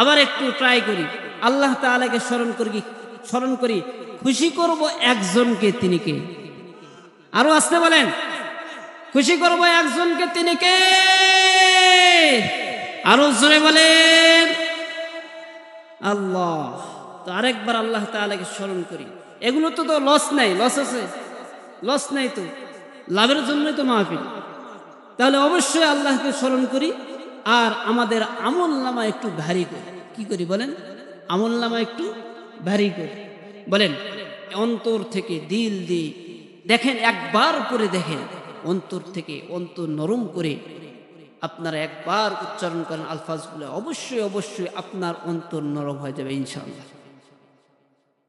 Speaker 1: আবার একটু ট্রাই করি। আল্লাহ তাআলাকে স্মরণ করি, খুশি করব একজনকে, তিনি কে? আরো আসতে বলেন। খুশি করব একজনকে, তিনি কে? আরো জোরে বলেন। আল্লাহ। তো আরেকবার আল্লাহ তাআলাকে স্মরণ করি। এগুলো তো লস নাই, লস আছে? লস নাই তো, লাভের জন্যই তো মাহফিল। তাহলে অবশ্যই আল্লাহকে স্মরণ করি, আর আমাদের আমলনামা একটু ভারী করি। কি করি বলেন? আমলনামা একটু ভারী করি। বলেন, অন্তর থেকে, দিল দিয়ে দেখেন, একবার করে দেখেন, অন্তর থেকে, অন্তর নরম করে আপনারা একবার উচ্চারণ করেন আলফাজগুলো, অবশ্যই অবশ্যই আপনার অন্তর নরম হয়ে যাবে ইনশাআল্লাহ।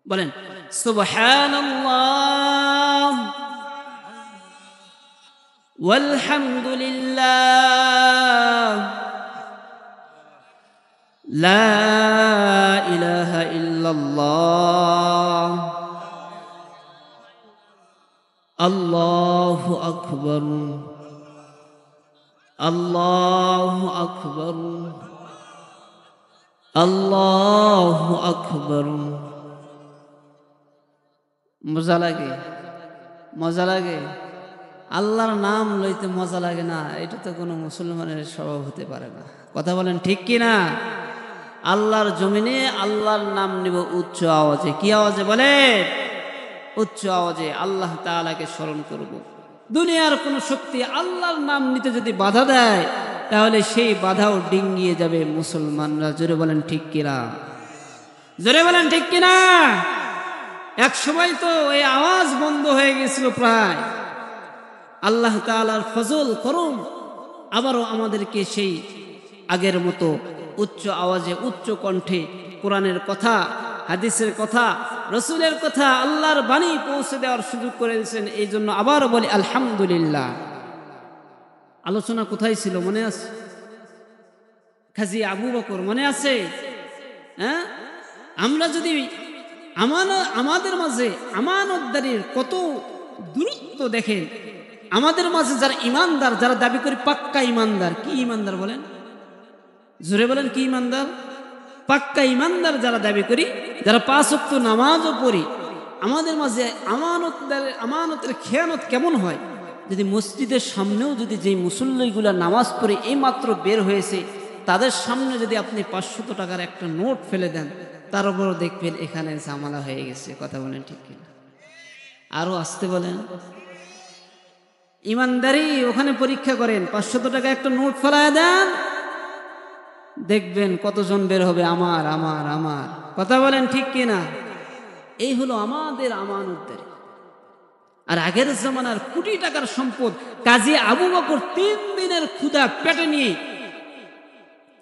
Speaker 1: বলেন সুবহানাল্লাহ ওয়ালহামদুলিল্লাহ লা ইলাহা ইল্লাল্লাহ আল্লাহু আকবার আল্লাহু আকবার আল্লাহু আকবার। মজা লাগে? মজা লাগে? আল্লাহর নাম লইতে মজা লাগে না? এটা তো কোনো মুসলমানের স্বভাব হতে পারে না। কথা বলেন ঠিক কি না? আল্লাহর জমিনে আল্লাহর নাম নিব উচ্চ আওয়াজে। কি আওয়াজে বলেন? উচ্চ আওয়াজে আল্লাহ তাআলাকে স্মরণ করব। দুনিয়ার কোন শক্তি আল্লাহর নাম নিতে যদি বাধা দেয়, তাহলে সেই বাধাও ডিঙ্গিয়ে যাবে মুসলমানরা। জোরে বলেন ঠিক কিনা? জোরে বলেন ঠিক কিনা? এক সময় তো এই আওয়াজ বন্ধ হয়ে গেছিল প্রায়। আল্লাহ তাআলার ফজল করম আবারও আমাদেরকে সেই আগের মতো উচ্চ আওয়াজে, উচ্চ কণ্ঠে কোরআনের কথা, হাদিসের কথা, রসুলের কথা, আল্লাহর বাণী পৌঁছে দেওয়ার সুযোগ করে দিয়েছেন। এই জন্য আবার বলি আলহামদুলিল্লাহ। আলোচনা কোথায় ছিল মনে আছে? কাজী আবু বকর মনে আছে? হ্যাঁ, আমরা যদি আমাদের মাঝে আমানতদারির কত দূরত্ব দেখেন, আমাদের মাঝে যারা ইমানদার, যারা দাবি করি পাক্কা ইমানদার, কি ইমানদার বলেন? জোরে বলেন, কি ইমানদার? পাক্কা ইমানদার যারা দাবি করি, যারা 5 ওয়াক্ত নামাজও পড়ি, আমাদের মাঝে আমানতের খেয়ানত কেমন হয়? যদি মসজিদের সামনেও যদি যেই মুসল্লিগুলা নামাজ পড়ে এই মাত্র বের হয়েছে, তাদের সামনে যদি আপনি 500 টাকার একটা নোট ফেলে দেন, তার উপরও দেখবেন এখানে ঝামেলা হয়ে গেছে। কথা বলেন ঠিক কিনা? আরো আসতে বলেন। ইমানদারি ওখানে পরীক্ষা করেন, 500 টাকা একটা নোট ফেলায় দেন, দেখবেন কতজন বের হবে আমার আমার আমার। কথা বলেন ঠিক কিনা? এই হলো আমাদের আমানতদারি। আর আগের জামানার কোটি টাকার সম্পদ, কাজী আবু বকর 3 দিনের ক্ষুধা পেটে নিয়ে,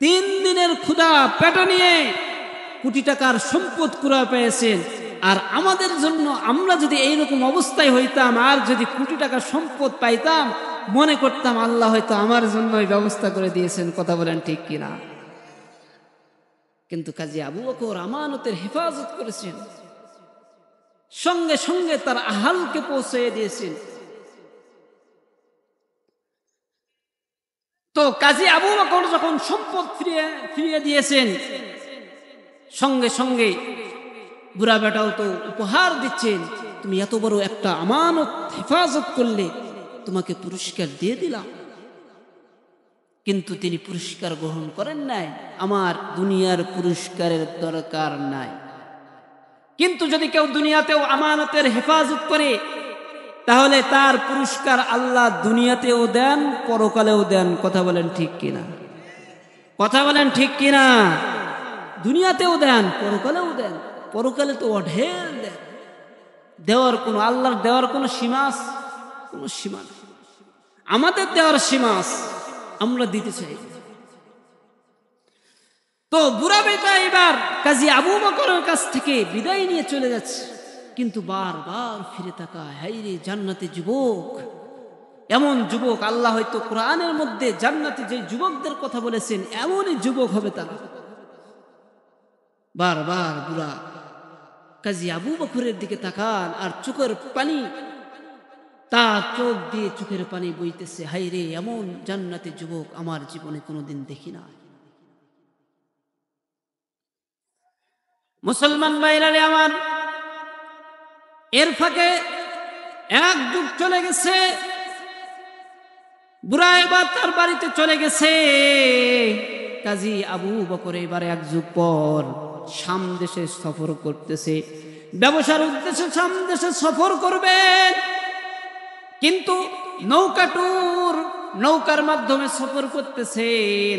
Speaker 1: 3 দিনের ক্ষুধা পেটে নিয়ে কোটি টাকার সম্পদ কুড়ায় পেয়েছেন। আর আমাদের জন্য, আমরা যদি এইরকম অবস্থায় হইতাম, আর যদি কোটি টাকার সম্পদ পাইতাম, মনে করতাম আল্লাহ হয়তো আমার জন্যই ব্যবস্থা করে দিয়েছেন। কথা বলেন ঠিক কিনা? কিন্তু কাজী আবু বকর আমানতের হেফাজত করেছেন, সঙ্গে সঙ্গে তার আহালকে পৌঁছে দিয়েছেন। তো কাজী আবু বকর যখন সম্পদ ফিরিয়ে দিয়েছেন, সঙ্গে সঙ্গে বুড়া বেটাও তো উপহার দিচ্ছেন, তুমি এত বড় একটা আমানত হেফাজত করলে, তোমাকে পুরস্কার দিয়ে দিলাম। কিন্তু তিনি পুরস্কার গ্রহণ করেন নাই। আমার দুনিয়ার পুরস্কারের দরকার নাই। কিন্তু যদি কেউ দুনিয়াতেও আমানতের হেফাজত করে, তাহলে তার পুরস্কার আল্লাহ দুনিয়াতেও দেন, পরকালেও দেন। কথা বলেন ঠিক কিনা? কথা বলেন ঠিক কিনা? দুনিয়াতেও দেন, পরকালেও দেন। পরকালে তো অঢেল দেন। দেওয়ার কোনো, আল্লাহর দেওয়ার কোনো সীমা আছে? কোনো সীমা নেই। আমাদের দেওয়ার সীমা আছে, আমরা দিতে চাই। তো বুড়া বেটা এবার কাজী আবু বকরের কাছ থেকে বিদায় নিয়ে চলে যাচ্ছে, কিন্তু বারবার ফিরে তাকায়, হায় রে জান্নাতি যুবক। এমন যুবক আল্লাহ হয়তো কোরআনের মধ্যে জান্নাতি যে যুবকদের কথা বলেছেন, এমনই যুবক হবে তারা। বারবার বুড়া কাজী আবু বকরের দিকে তাকান, আর চোখের পানি, তার চোখ দিয়ে চোখের পানি বইতেছে, হায় রে এমন জান্নাতি যুবক আমার জীবনে কোনোদিন দেখি না। মুসলমান ভাইরা রে আমার, এর ফাঁকে এক যুগ চলে গেছে। বুড়া এবার তার বাড়িতে চলে গেছে। কাজী আবু বকর এবার এক যুগ পর শাম দেশে সফর করতেছে, ব্যবসার উদ্দেশ্যে শাম দেশে সফর করবেন। কিন্তু নৌকার মাধ্যমে সফর করতেছেন,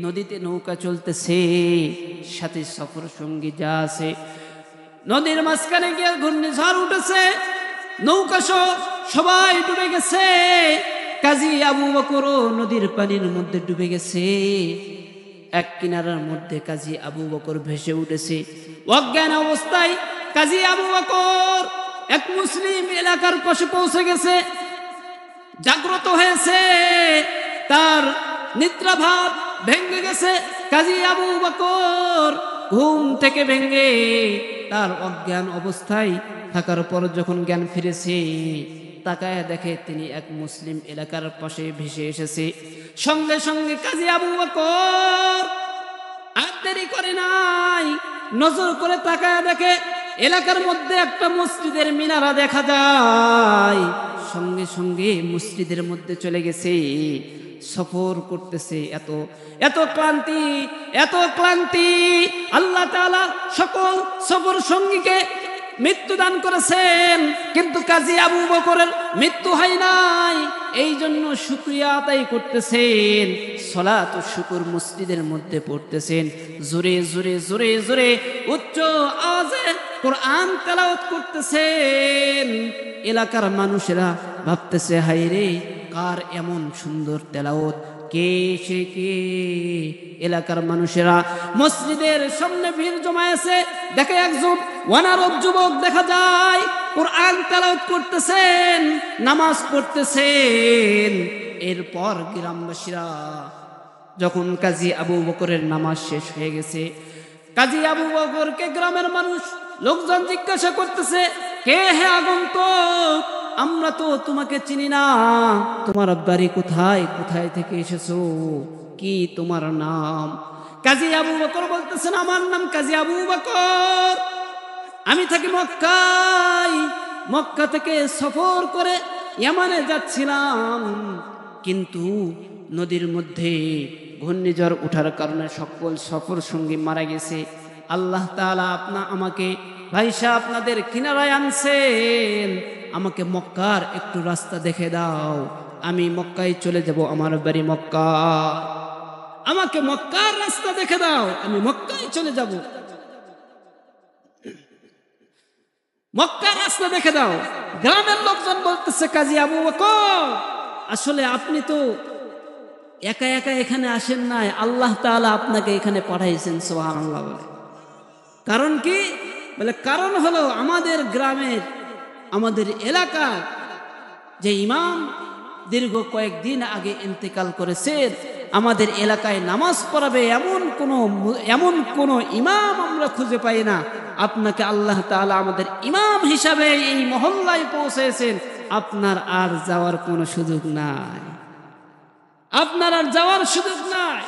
Speaker 1: নদীতে নৌকা চলতেছে, সাথে সফর সঙ্গী যা আছে। নদীর মাঝখানে গিয়ে ঘূর্ণিঝড় উঠেছে, নৌকা সবাই ডুবে গেছে। কাজী আবু বকরও নদীর পানির মধ্যে ডুবে গেছে। এক কিনারার মধ্যে কাজী আবু বকর ভেসে উঠেছে। অজ্ঞান অবস্থায় কাজী আবু বকর এক মুসলিম এলাকার পাশে পৌঁছে গেছে, জাগ্রত হয়েছে, তার নিদ্রাভাব ভেঙে গেছে। কাজী আবু বকর ঘুম থেকে ভেঙে তার অজ্ঞান অবস্থায় থাকার পর যখন জ্ঞান ফিরেছে, তাকায় দেখে তিনি এক মুসলিম এলাকার পাশে ভেসে এসেছে। সঙ্গে সঙ্গে কাজী আবু বকর আর দেরি করে নাই, নজর করে তাকায় দেখে এলাকার মধ্যে একটা মসজিদের মিনারা দেখা যায়। সঙ্গে সঙ্গে মসজিদের মধ্যে চলে গেছে, সফর করতেছে। এত ক্লান্তি আল্লাহ তাআলা সকল সফর সঙ্গীকে মৃত্যু দান করেছেন, কিন্তু কাজী আবু বকরের মৃত্যু হয় নাই। এই জন্য শুকরিয়া আদায় করতেছেন, সালাত ও শুকর মসজিদের মধ্যে পড়তেছেন, জোরে জোরে জোরে জোরে উচ্চ আওয়াজে কোরআন তেলাওয়াত করতেছেন। এলাকার মানুষেরা ভাবতেছে, হায় রে কার এমন সুন্দর তেলাওয়াত, কে সে কে? এলাকার মানুষেরা মসজিদের সামনে ভিড় জমায়েছে, দেখে একজন ওয়ানারব যুবক দেখা যায়, কোরআন তেলাওয়াত করতেছেন, নামাজ পড়তেছেন। এরপর গ্রামবাসীরা যখন কাজী আবু বকরের নামাজ শেষ হয়ে গেছে, কাজী আবু বকরকে গ্রামের মানুষ লোকজন জিজ্ঞাসা করতেছে, কে হে আগন্তুক? আমরা তো তোমাকে চিনি না, তোমার বাড়ি কোথায়, কোথায় থেকে এসেছো, কি তোমার নাম? কাজী আবু বকর বলতেছেন, আমার নাম কাজী আবু বকর, আমি থাকি মক্কায়, মক্কা থেকে সফর করে ইয়ামানে যাচ্ছিলাম, কিন্তু নদীর মধ্যে ঘূর্ণিঝড় ওঠার কারণে সকল সফর সঙ্গী মারা গেছে। আল্লাহ তাআলা আমাকে ভাইসা আপনাদের কিনারায় আনছেন, আমাকে মক্কার একটু রাস্তা দেখে দাও, আমি মক্কায় চলে যাব, আমার বাড়ি মক্কা, আমাকে মক্কার রাস্তা দেখে দাও, আমি মক্কায় চলে যাব, মক্কার রাস্তা দেখে দাও। গ্রামের লোকজন বলতেছে, কাজী আবু বকর আসলে আপনি তো একা একা এখানে আসেন নাই, আল্লাহ তাআলা আপনাকে এখানে পাঠাইছেন। সুবহানাল্লাহ বলে। কারণ কি? বলে কারণ হলো আমাদের গ্রামের, আমাদের এলাকার যে ইমাম দীর্ঘ কয়েকদিন আগে ইন্তেকাল করেছেন, আমাদের এলাকায় নামাজ পড়াবে এমন কোন ইমাম আমরা খুঁজে পাই না। আপনাকে আল্লাহ তাআলা আমাদের ইমাম হিসাবে এই মহল্লায় পৌঁছেছেন, আপনার আর যাওয়ার কোনো সুযোগ নাই, আপনার আর যাওয়ার সুযোগ নাই।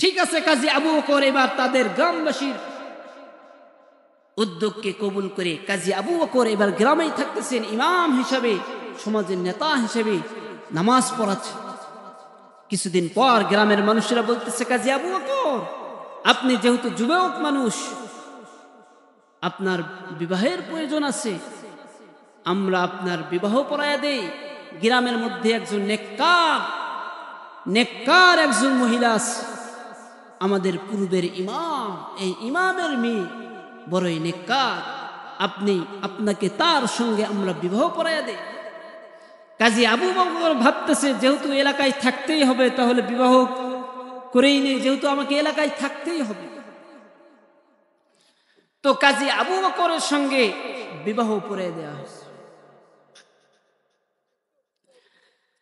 Speaker 1: ঠিক আছে, কাজী আবু বকর এবার তাদের গ্রামবাসীর উদ্যোগকে কবুল করে কাজী আবু বকর এবার গ্রামেই থাকতেছেন, ইমাম হিসাবে, সমাজের নেতা হিসেবে নামাজ পড়াচ্ছে। কিছুদিন পর গ্রামের মানুষেরা বলতেছে, কাজী আবু বকর আপনি যেহেতু যুবক মানুষ, আপনার বিবাহের প্রয়োজন আছে, আমরা আপনার বিবাহ পড়ায়া দেই। গ্রামের মধ্যে একজন নেককার একজন মহিলা আছে, আমাদের পূর্বের ইমাম, এই ইমামের মেয়ে বড়ই নেককার, আপনাকে তার সঙ্গে আমরা বিবাহ পড়াইয়া দেই। কাজী আবু বকর ভাবতেছে যেহেতু এলাকায় থাকতেই হবে তাহলে বিবাহ করেই নেই, যেহেতু আমাকে এলাকায় থাকতেই হবে। তো কাজী আবু বকরের সঙ্গে বিবাহ পড়াইয়া দেওয়া হয়েছে।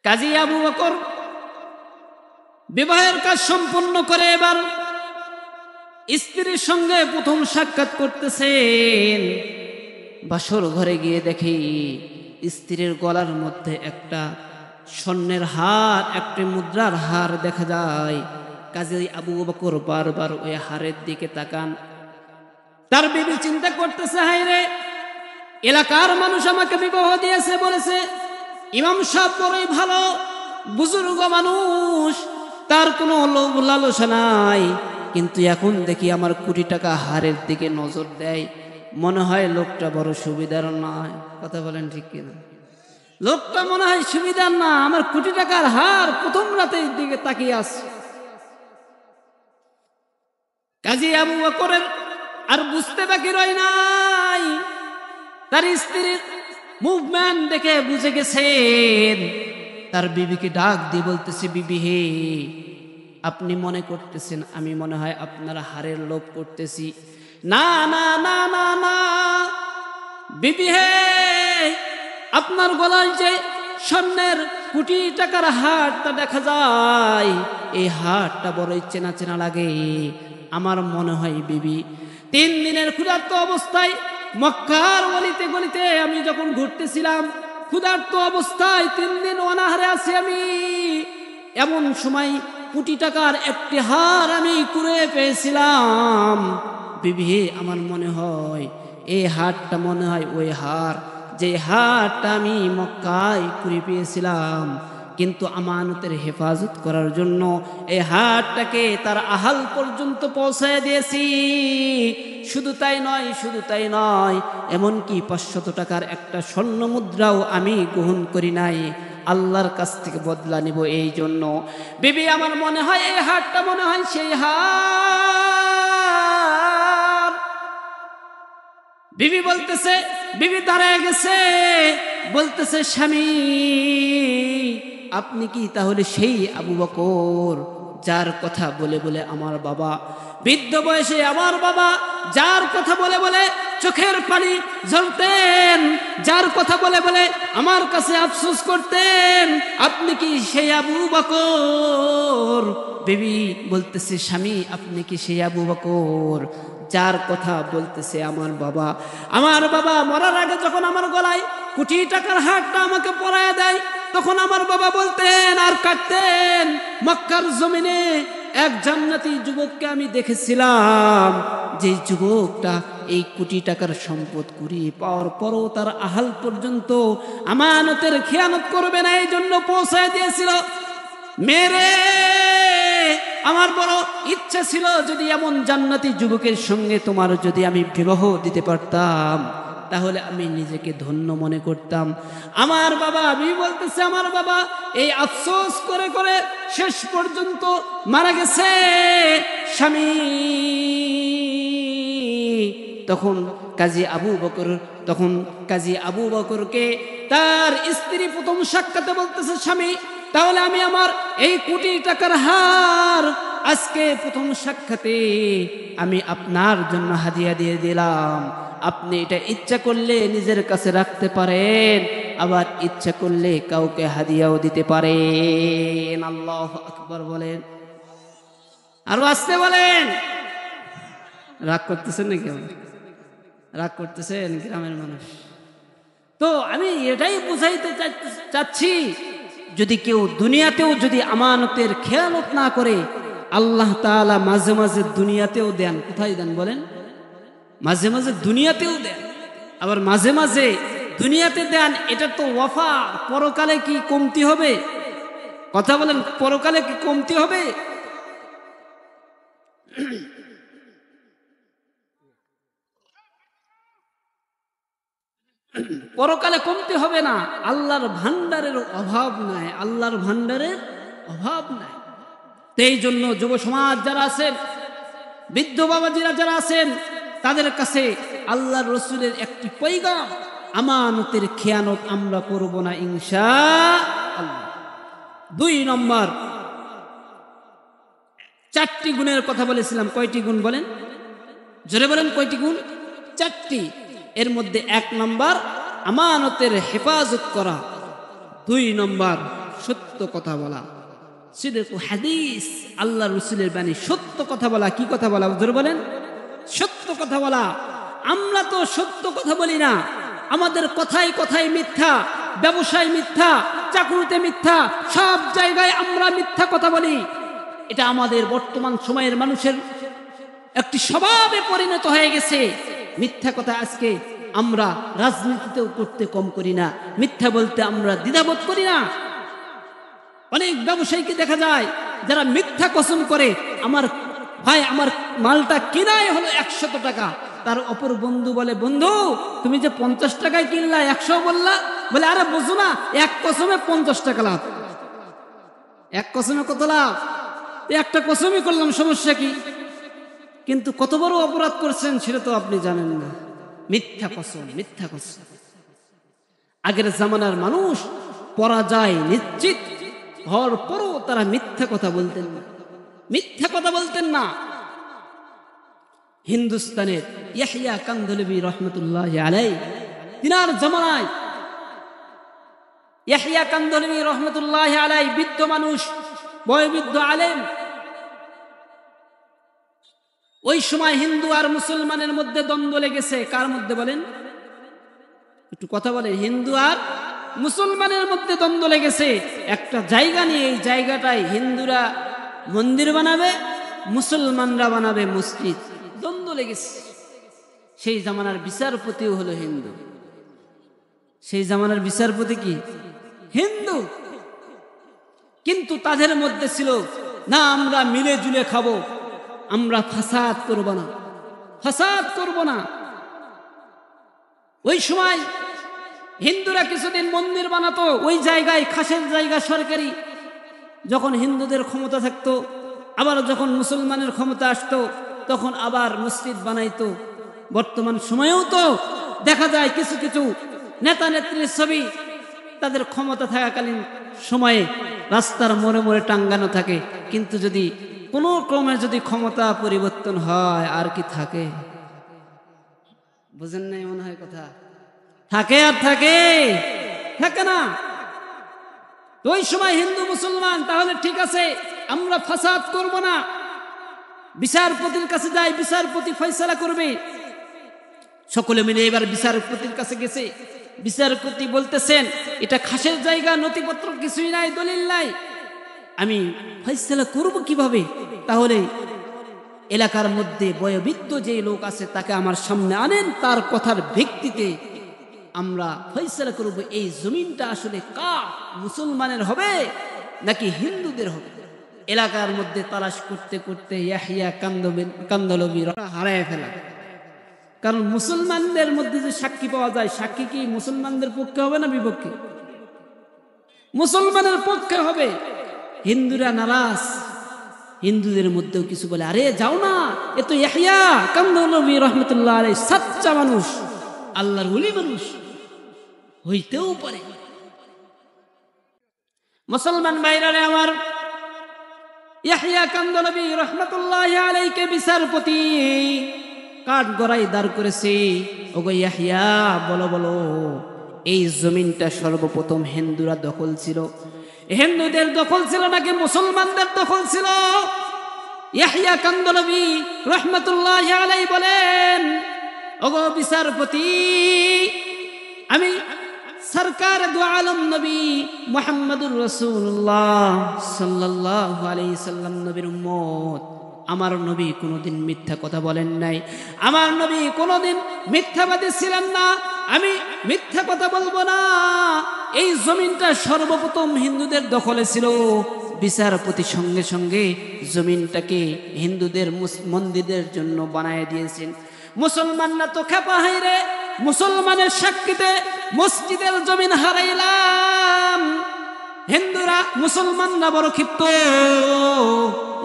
Speaker 1: কাজী আবু বকর বিবাহের কাজ সম্পন্ন করে এবার স্ত্রীর সঙ্গে প্রথম সাক্ষাৎ করতেছেন। বাসর ঘরে গিয়ে দেখে স্ত্রীর গলার মধ্যে একটা স্বর্ণের হার, একটি মুদ্রার হার দেখা যায়। কাজী আবু বকর বারবার ওই হারের দিকে তাকান। তার বিবি চিন্তা করতেছে, হায় রে, এলাকার মানুষ আমাকে বিবাহ দিয়েছে, বলেছে ইমাম সাহেব বড়ই ভালো বুজুর্গ মানুষ, তার কোনো লোভ লালসা নাই, কিন্তু এখন দেখি আমার কোটি টাকা হারের দিকে নজর দেয়, মনে হয় লোকটা বড় সুবিধার নয়। কথা বলেন ঠিক কিনা? লোকটা মনে হয় সুবিধার না, আমার কোটি টাকার হার প্রথম রাতের দিকে তাকিয়ে আসছে। কাজী আবু বকরের আর বুঝতে বাকি রয় নাই, তার স্ত্রীর মুভমেন্ট দেখে বুঝে গেছেন। তার বিবিকে ডাক দিয়ে বলতেছে, বিবি হে, আপনি মনে করতেছেন আমি মনে হয় আপনার হারের লোভ করতেছি? না না না না না বিবি হে, আপনার গলায় যে স্বর্ণের কোটি টাকার হারটা দেখা যায়, এই হারটা বড়ই চেনা চেনা লাগে। আমার মনে হয় বিবি, 3 দিনের ক্ষুধার্ত অবস্থায় মক্কার গলিতে গলিতে আমি যখন ঘুরতেছিলাম, ক্ষুধার্ত অবস্থায় 3 দিন অনাহারে আছি আমি, এমন সময় কোটি টাকার একটি হার আমি কুড়ে পেয়েছিলাম। বিবি, আমার মনে হয় এই হারটা মনে হয় ওই হার, যে হারটা আমি মক্কায় কুড়ে পেয়েছিলাম, কিন্তু আমানতের হেফাজত করার জন্য এই হারটাকে তার আহাল পর্যন্ত পৌঁছায় দিয়েছি। শুধু তাই নয়, এমনকি 500 টাকার একটা স্বর্ণ মুদ্রাও আমি গ্রহণ করি নাই, আল্লাহর কাছ থেকে বদলা নিব এই জন্য। বিবি, আমার মনে হয় এই হারটা মনে হয় সেই হার। বিবি বলতেছে, বিবি দাঁড়ায় গেছে, বলতেছে, স্বামী আপনি কি তাহলে সেই আবু বকর যার কথা বলে বলে আমার বাবা, বৃদ্ধ বয়সে আমার বাবা যার কথা বলে বলে চোখের পানি ঝরতেন, যার কথা বলে বলে আমার কাছে আফসোস করতেন, আপনি কি সেই আবু বকর? বিবি বলতেছে, স্বামী আপনি কি সেই আবু বকর যার কথা বলতেছে আমার বাবা? আমার বাবা মরার আগে যখন আমার গলায় কোটি টাকার হারটা আমাকে পরায়া দেয়, তখন আমার বাবা বলতেন আর কাটতেন, মক্কার জমিনে এক জান্নাতি যুবককে আমি দেখেছিলাম, যে যুবকটা এই কোটি টাকার সম্পদ কুড়িয়ে পাওয়ার পরও তার আহাল পর্যন্ত আমানতের খেয়ানত করবে না, এই জন্য পৌঁছায় দিয়েছিল। মেরে আমার বড় ইচ্ছা ছিল যদি এমন জান্নাতি যুবকের সঙ্গে তোমার যদি আমি বিবাহ দিতে পারতাম, তাহলে আমি নিজেকে ধন্য মনে করতাম। আমার বাবা, আমি বলতেছে আমার বাবা এই আফসোস করে করে শেষ পর্যন্ত মারা গেছে। স্বামী তখন কাজী আবু বকরকে তার স্ত্রী প্রথম সাক্ষাতে বলতেছে, স্বামী তাহলে আমি আমার এই কোটি টাকার হার আজকে প্রথম সাক্ষাতে আমি আপনার জন্য হাদিয়া দিয়ে দিলাম। আপনি এটা ইচ্ছা করলে নিজের কাছে রাখতে পারেন, আবার ইচ্ছা করলে কাউকে হাদিয়াও দিতে পারেন। আল্লাহু আকবার বলেন, আর আসতে বলেন। রাগ করতেছেন নাকি? রাগ করতেছেন গ্রামের মানুষ? তো আমি এটাই বুঝাইতে চাচ্ছি, যদি কেউ দুনিয়াতেও যদি আমানতের খেয়ানত না করে, আল্লাহ তাআলা মাঝে মাঝে দুনিয়াতেও দেন। কোথায় দেন বলেন? মাঝে মাঝে দুনিয়াতেও দেন, আবার মাঝে মাঝে দুনিয়াতে দেন। এটা তো ওয়াফা, পরকালে কি কমতি হবে? কথা বলেন, পরকালে কি কমতি হবে? পরকালে কমতে হবে না। আল্লাহর ভান্ডারের অভাব নাই, আল্লাহর ভান্ডারের অভাব নাই। এই জন্য যুব সমাজ যারা আছেন, বৃদ্ধ বাবাজিরা যারা আছেন, তাদের কাছে আল্লাহর রসুলের একটি পয়গাম, আমানতের খেয়ানত আমরা করব না ইনশাআল্লাহ। 2 নম্বর, 4টি গুণের কথা বলেছিলাম। কয়টি গুণ বলেন? জোরে বলেন, কয়টি গুণ? 4টি। এর মধ্যে 1 নম্বর আমানতের হেফাজত করা, 2 নম্বর সত্য কথা বলা, সিদকু হাদিস, আল্লাহর রাসূলের বাণী সত্য কথা বলা। কি কথা বলা? জোরে বলেন, সত্য কথা বলা। আমরা তো সত্য কথা বলি না, আমাদের কথায় কথায় মিথ্যা, ব্যবসায় মিথ্যা, চাকরিতে মিথ্যা, সব জায়গায় আমরা মিথ্যা কথা বলি। এটা আমাদের বর্তমান সময়ের মানুষের একটি স্বভাবে পরিণত হয়ে গেছে। মিথ্যা কথা আজকে আমরা রাজনীতিতেও করতে কম করি না, মিথ্যা বলতে আমরা দ্বিধাবোধ করি না। অনেক ব্যবসায়ীকে দেখা যায় যারা মিথ্যা কসম করে, আমার ভাই আমার মালটা কিনাই হলো 100 টাকা, তার অপর বন্ধু বলে, বন্ধু তুমি যে 50 টাকায় কিনলা 100 বললা, বলে আরে বুঝো না, 1 কসমে 50 টাকা লাভ। 1 কসমে কত লাভ? একটা কসমই করলাম, সমস্যা কি? কিন্তু কত বড় অপরাধ করছেন সেটা তো আপনি জানেন না। মিথ্যা কসম, মিথ্যা কসম। আগের জামানার মানুষ পরাজয় নিশ্চিত হওয়ার পরও তারা মিথ্যা কথা বলতেন না, মিথ্যা কথা বলতেন না। হিন্দুস্তানের ইয়াহইয়া কান্ধলভি রহমতুল্লাহি আলাইহি, তিনার জামানায় ইয়াহইয়া কান্ধলভি রহমতুল্লাহি আলাইহি বৃদ্ধ মানুষ, বয়োবৃদ্ধ আলেম। ওই সময় হিন্দু আর মুসলমানের মধ্যে দ্বন্দ্ব লেগেছে। কার মধ্যে বলেন? একটু কথা বলেন। হিন্দু আর মুসলমানের মধ্যে দ্বন্দ্ব লেগেছে একটা জায়গা নিয়ে। এই জায়গাটায় হিন্দুরা মন্দির বানাবে, মুসলমানরা বানাবে মসজিদ। দ্বন্দ্ব লেগেছে। সেই জামানার বিচারপতিও হলো হিন্দু। সেই জামানার বিচারপতি কি? হিন্দু। কিন্তু তাদের মধ্যে ছিল না, আমরা মিলে জুলে খাবো, আমরা ফাসাদ করব না, ফাসাদ করব না। ওই সময় হিন্দুরা কিছুদিন মন্দির বানাতো ওই জায়গায়, খাসের জায়গা সরকারি। যখন হিন্দুদের ক্ষমতা থাকতো, আবার যখন মুসলমানের ক্ষমতা আসতো, তখন আবার মসজিদ বানাইতো। বর্তমান সময়েও তো দেখা যায় কিছু কিছু নেতা নেত্রীর ছবি তাদের ক্ষমতা থাকাকালীন সময়ে রাস্তার মোড়ে মোড়ে টাঙ্গানো থাকে। কিন্তু যদি কোনো ক্রমে যদি ক্ষমতা পরিবর্তন হয়, আর কি থাকে? বুঝেন নাই মনে হয় কথা? থাকে আর থাকে? থাকে না। ওই সময় হিন্দু মুসলমান, তাহলে ঠিক আছে, আমরা ফাসাদ করব না, বিচারপতির কাছে যাই, বিচারপতি ফয়সালা করবে। সকলে মিলে এবার বিচারপতির কাছে গেছে। বিচারপতি বলতেছেন, এটা খাসের জায়গা, নথিপত্র কিছুই নাই, দলিল নাই, আমি ফয়সালা করব কিভাবে? তাহলে এলাকার মধ্যে বয়োবৃদ্ধ যে লোক আছে তাকে আমার সামনে আনেন, তার কথার ভিত্তিতে আমরা ফয়সালা করব এই জমিনটা আসলে কার, মুসলমানের হবে নাকি হিন্দুদের হবে। এলাকার মধ্যে তালাশ করতে করতে ইয়াহইয়া কান্ধলভি হারায় ফেলা। কারণ মুসলমানদের মধ্যে যে সাক্ষী পাওয়া যায়, সাক্ষী কি মুসলমানদের পক্ষে হবে না বিপক্ষে? মুসলমানের পক্ষে হবে। হিন্দুরা নারাজ। হিন্দুদের মধ্যেও কিছু বলে, আরে যাও না, এ তো ইয়াহইয়া কান্ধলভি রহমতুল্লাহ আলাইহি সাচ্চা মানুষ, আল্লাহর ওলি মানুষ, হইতেও পারে। মুসলমান ভাইরা আমার, ইয়াহইয়া কান্ধলভি রহমতুল্লাহি আলাইহিকে বিচারপতি কাঠ গড়াই দাঁড় করেছে। ওগো ইয়াহইয়া, বলো বলো, এই জমিনটা সর্বপ্রথম হিন্দুরা দখল ছিল, হিন্দুদের দখল ছিল নাকি মুসলমানদের দখল ছিল? ইয়াহইয়া কান্ধলভি রহমতুল্লাহি আলাইহি বলেন, ওগো বিচারপতি, আমি সরকার দু আলম নবী মুহাম্মদুর রাসূলুল্লাহ সাল্লাল্লাহু আলাইহি সাল্লাম নবীর উম্মত। আমার নবী কোনোদিন মিথ্যা কথা বলেন নাই, আমার নবী কোনোদিন মিথ্যাবাদী ছিলেন না, আমি মিথ্যা কথা বলবো না। এই জমিনটা সর্বপ্রথম হিন্দুদের দখলে ছিল। বিচারপতি সঙ্গে সঙ্গে জমিনটাকে হিন্দুদের মন্দিরের জন্য বানায় দিয়েছেন। মুসলমানরা তো খেপা হাইরে, মুসলমানের সাক্ষীতে মসজিদের জমিন হারাইলাম, হিন্দুরা মুসলমানরা বড় ক্ষিপ্ত।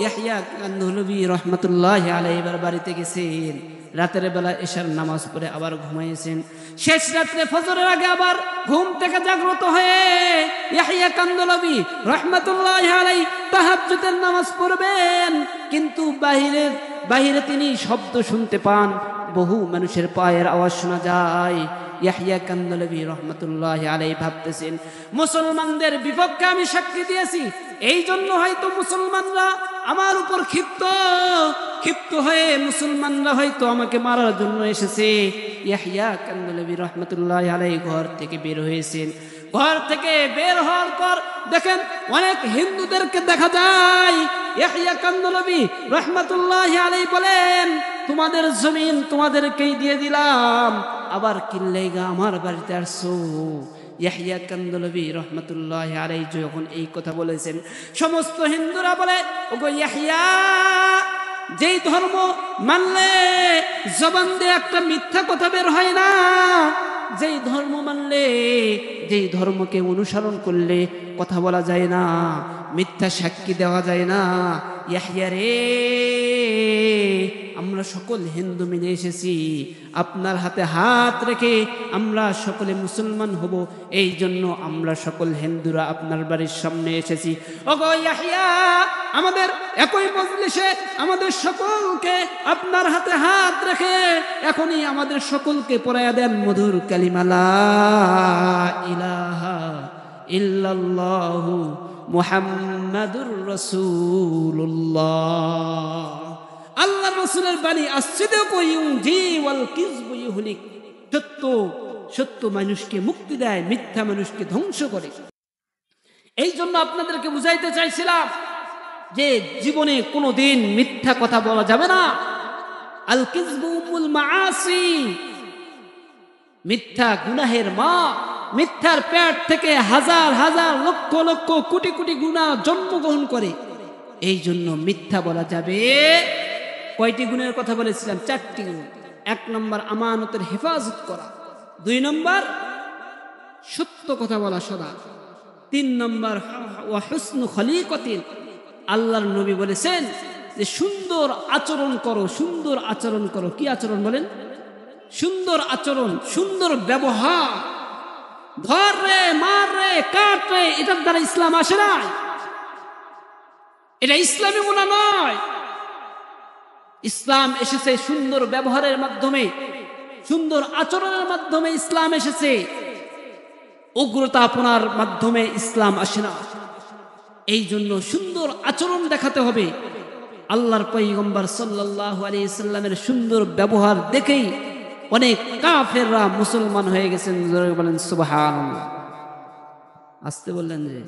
Speaker 1: ইয়াহইয়া কান্দহলবি রহমাতুল্লাহি আলাইহি এবার বাড়িতে গেছেন, রাতের বেলা এশার নামাজ পড়ে আবার ঘুমাইছেন। শেষ রাত্রে ফজরের আগে আবার ঘুম থেকে জাগ্রত হয়ে ইয়াহইয়া কান্দহলবি রহমাতুল্লাহি আলাইহি তাহাজ্জুদের নামাজ পড়বেন, কিন্তু বাহিরে তিনি শব্দ শুনতে পান, বহু মানুষের পায়ের আওয়াজ শোনা যায়। ইয়াহইয়া কান্দহলবি রহমাতুল্লাহি আলাইহি ভাবতেছেন, মুসলমানদের বিপক্ষে আমি সাক্ষী দিয়েছি, এই জন্য হয়তো মুসলমানরা আমার উপর ক্ষিপ্ত হয়ে মুসলমানরা হয়তো আমাকে মারার জন্য এসেছে। ইয়াহইয়া কান্দহলবি রহমাতুল্লাহি আলাইহি ঘর থেকে বের হয়েছেন। ঘর থেকে বের হওয়ার পর দেখেন অনেক হিন্দুদেরকে দেখা যায়। ইয়াহইয়া কান্দহলবি রহমাতুল্লাহি আলাইহি বলেন, তোমাদের জমিন তোমাদেরকেই দিয়ে দিলাম, আবার কিল্লাইগা আমার বাড়িতে আসছো। ইয়াহইয়া কান্দহলবি রহমাতুল্লাহি আলাইহি যখন এই কথা বলেছেন, সমস্ত হিন্দুরা বলে, ওগো ইয়াহইয়া, যেই ধর্ম মানলে জবান দিয়ে একটা মিথ্যা কথা বের হয় না, যেই ধর্ম মানলে, যেই ধর্মকে অনুসরণ করলে কথা বলা যায় না, মিথ্যা সাক্ষী দেওয়া যায় না, ইয়াহইয়া রে, আমরা সকল হিন্দু মিলে এসেছি, আপনার হাতে হাত রেখে আমরা সকলে মুসলমান হব, এই জন্য আমরা সকল হিন্দুরা আপনার বাড়ির সামনে এসেছি। ওগো ইয়াহইয়া, আমাদের একই মজলিসে আমাদের সকলকে আপনার হাতে হাত রেখে এখনই আমাদের সকলকে পড়ায়া দেন মধুর কালিমা লা ইলাহা ইল্লাল্লাহু মুহাম্মাদুর রাসূলুল্লাহ। আল্লাহ রাসূলের বাণী, আসসিদকু ইউনজি ওয়াল কিযবু ইহলিক, সত্য মানুষকে মুক্তি দেয়, মিথ্যা মানুষকে ধ্বংস করে। এই জন্য আপনাদেরকে বুঝাইতে চাইছিলাম যে জীবনে কোনোদিন মিথ্যা কথা বলা যাবে না। আল কিযবু উম্মুল মাআসি, মিথ্যা গুনাহের মা। মিথ্যার পেট থেকে হাজার হাজার লক্ষ লক্ষ কোটি কোটি গুনাহ জন্মগ্রহণ করে। এই জন্য মিথ্যা বলা যাবে। কয়টি গুণের কথা বলেছিলাম? 4টি গুণ। 1 নম্বর আমানতের হেফাজত করা, 2 নম্বর সত্য কথা বলা সদা, 3 নম্বর ওয়া হুসনু খলিকাতিন, আল্লাহর নবী বলেছেন যে সুন্দর আচরণ করো, সুন্দর আচরণ করো। কি আচরণ বলেন? সুন্দর আচরণ, সুন্দর ব্যবহার। ধর রে, মার রে, কাট রে, এটার দ্বারা ইসলাম আসে না, এটা ইসলামী গুনাহ নয়। ইসলাম এসেছে সুন্দর ব্যবহারের মাধ্যমে, সুন্দর আচরণের মাধ্যমে ইসলাম এসেছে। উগ্রতা আপনার মাধ্যমে ইসলাম আসে না। এই জন্য সুন্দর আচরণ দেখাতে হবে। আল্লাহর পয়গম্বর সাল্লাল্লাহু আলাইহি সাল্লামের সুন্দর ব্যবহার দেখেই অনেক কাফেররা মুসলমান হয়ে গেছেন। জোরে বলেন সুবহানাল্লাহ। আসতে বললেন যে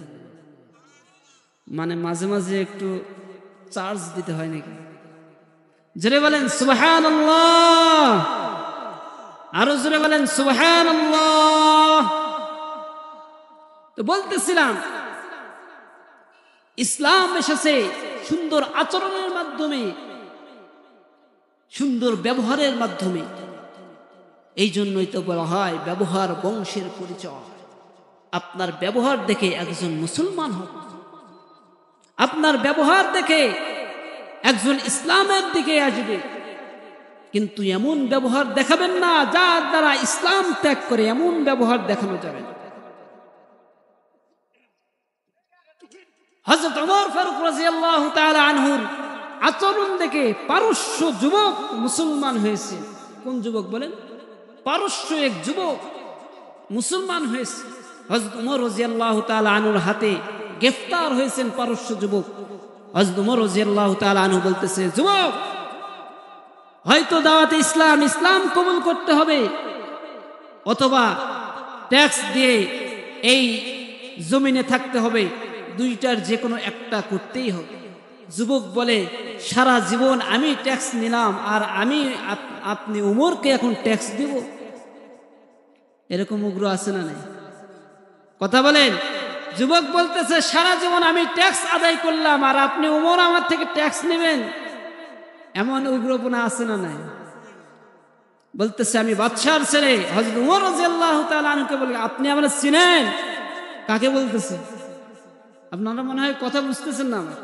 Speaker 1: মানে মাঝে মাঝে একটু চার্জ দিতে হয় নাকি? জোরে বলেন সুবহানাল্লাহ। আরো জোরে বলেন সুবহানাল্লাহ। তো বলতেছিলাম ইসলাম এসেছে সুন্দর আচরণের মাধ্যমে, সুন্দর ব্যবহারের মাধ্যমে। এই জন্যই তো বলা হয় ব্যবহার বংশের পরিচয়। আপনার ব্যবহার দেখে একজন মুসলমান হবে, আপনার ব্যবহার দেখে একজন ইসলামের দিকে আসবে। কিন্তু এমন ব্যবহার দেখাবেন না যার দ্বারা ইসলাম ত্যাগ করে, এমন ব্যবহার দেখানো যাবে না। হযরত ওমর ফারুক রাদিয়াল্লাহু তাআলা আনহুর আচরণ দেখে পারস্য যুবক মুসলমান হয়েছে। কোন যুবক বলেন? পারস্য এক যুবক মুসলমান হয়েছে। হযরত ওমর রাদিয়াল্লাহু তাআলা আনহুর হাতে গ্রেফতার হয়েছেন পারস্য যুবক। হযরত ওমর রাদিয়াল্লাহু তাআলা আনহু বলতেছে, যুবক, হয়তো দাওয়াতে ইসলাম কবুল করতে হবে, অথবা ট্যাক্স দিয়ে এই জমিনে থাকতে হবে, দুইটার যে কোনো একটা করতেই হবে। যুবক বলে, সারা জীবন আমি ট্যাক্স নিলাম আর আপনি উমরকে এখন ট্যাক্স দিব? এরকম উগ্র আছে না নাই? কথা বলেন। যুবক বলতেছে, সারা জীবন আমি ট্যাক্স আদায় করলাম আর আপনি উমর আমার থেকে ট্যাক্স নেবেন? এমন উগ্রপনা আছে না নাই? বলতেছে, আমি বাদশাহর ছেলে। হযরত ওমর রাদিয়াল্লাহু তাআলা আনহুকে বলে, আপনি আমাকে চিনেন? কাকে বলতেছে? আপনারা মনে হয় কথা বুঝতেছেন না আমার।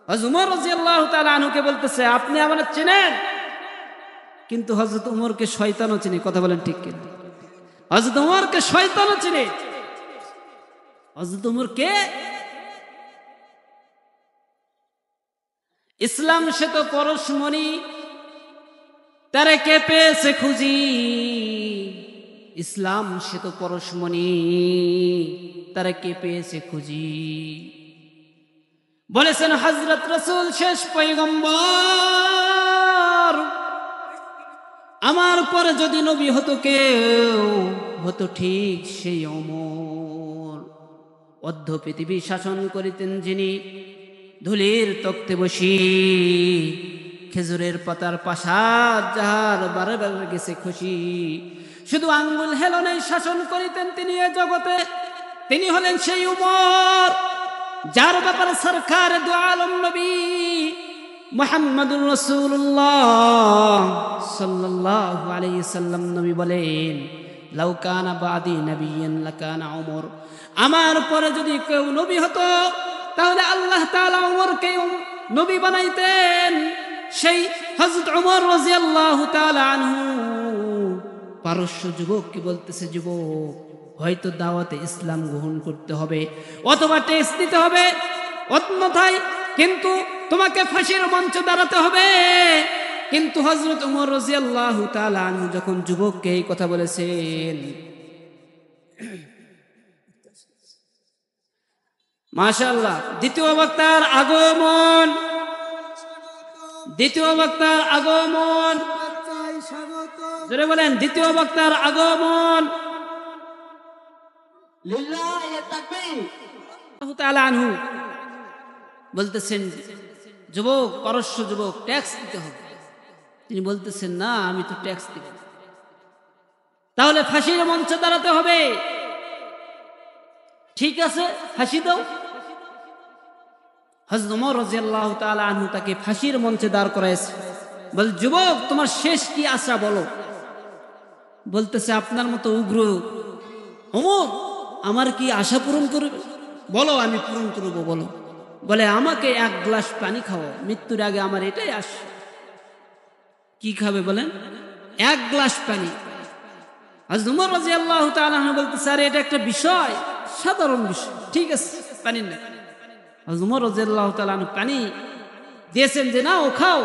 Speaker 1: হযরত উমর রাদিয়াল্লাহু তাআলা আনহুকে বলতেছে আপনি আমাকে চেনেন, কিন্তু হযরত উমরকে শয়তানও চিনে। কথা বলেন ঠিক কিনা? হযরত উমরকে শয়তানও চিনে। হযরত উমর কে? ইসলাম সে তো পরশমণি, তারে কে পেয়েছে খুঁজি। ইসলাম সে তো পরশমণি, তারে কে পেয়েছে খুঁজি। বলেছেন হযরত রাসূল শেষ পয়গম্বর, আমার পরে যদি নবী হতো কেউ, হতো ঠিক সেই ওমর। অর্ধ পৃথিবী শাসন করিতেন যিনি, ধুলির তক্তে বসি। খেজুরের পাতার প্রাসাদ যাহার বারে বারে গেছে খুশি। শুধু আঙ্গুল হেলনে শাসন করিতেন তিনি এ জগতে। তিনি হলেন সেই উমর, যার ব্যাপারে সরকার দু আলম নবী মুহাম্মদুর রাসূলুল্লাহ সাল্লাল্লাহু আলাইহি সাল্লাম নবী বলেন, লাউ কানা বাদি নবিয়্যান লাকানা উমর। আমার পরে যদি কেউ নবী হতো, তাহলে আল্লাহ তাআলা উমরকে নবী বানাইতেন। সেই হযরত উমর রাদিয়াল্লাহু তাআলা আনহু পারস্য যুবক কি বলতেছে, যুবক হয়তো দাওয়াতে ইসলাম গ্রহণ করতে হবে অথবা টেস্ট দিতে হবে, অন্যথায় কিন্তু তোমাকে ফাঁসির মঞ্চে দাঁড়াতে হবে। কিন্তু হযরত উমর রাদিয়াল্লাহু তাআলা আনহু যখন যুবককে এই কথা বলেছেন, মাশাআল্লাহ, দ্বিতীয় বক্তার আগমন, দ্বিতীয় বক্তার আগমন, জোরে বলেন দ্বিতীয় বক্তার আগমন। আনহু বলতেছেন, যুবক, পারস্য যুবক, ট্যাক্স দিতে হবে। তিনি বলতেছেন, না আমি তো ট্যাক্স দিব, তাহলে ফাঁসির মঞ্চে দাঁড়াতে হবে। ঠিক আছে, ফাঁসি দাও। হযরত ওমর রাদিয়াল্লাহু তাআলা আনহু তাকে ফাঁসির মঞ্চে দাঁড় করাইছে। বল, যুবক তোমার শেষ কি আশা বলো। বলতেছে, আপনার মতো উগ্র ওমর আমার কি আশা পূরণ করবে? বলো, আমি পূরণ করবো, বলো। বলে, আমাকে এক গ্লাস পানি খাও, মৃত্যুর আগে আমার এটাই আশা। কি খাবে বলেন? এক গ্লাস পানি। হযরত ওমর রাদিয়াল্লাহু তাআলা আনহু বলতেছে, আরে এটা একটা বিষয়, সাধারণ বিষয়, ঠিক আছে পানি না। হযরত ওমর রাদিয়াল্লাহু তাআলা আনহু পানি দিয়েছেন যে না ও খাও,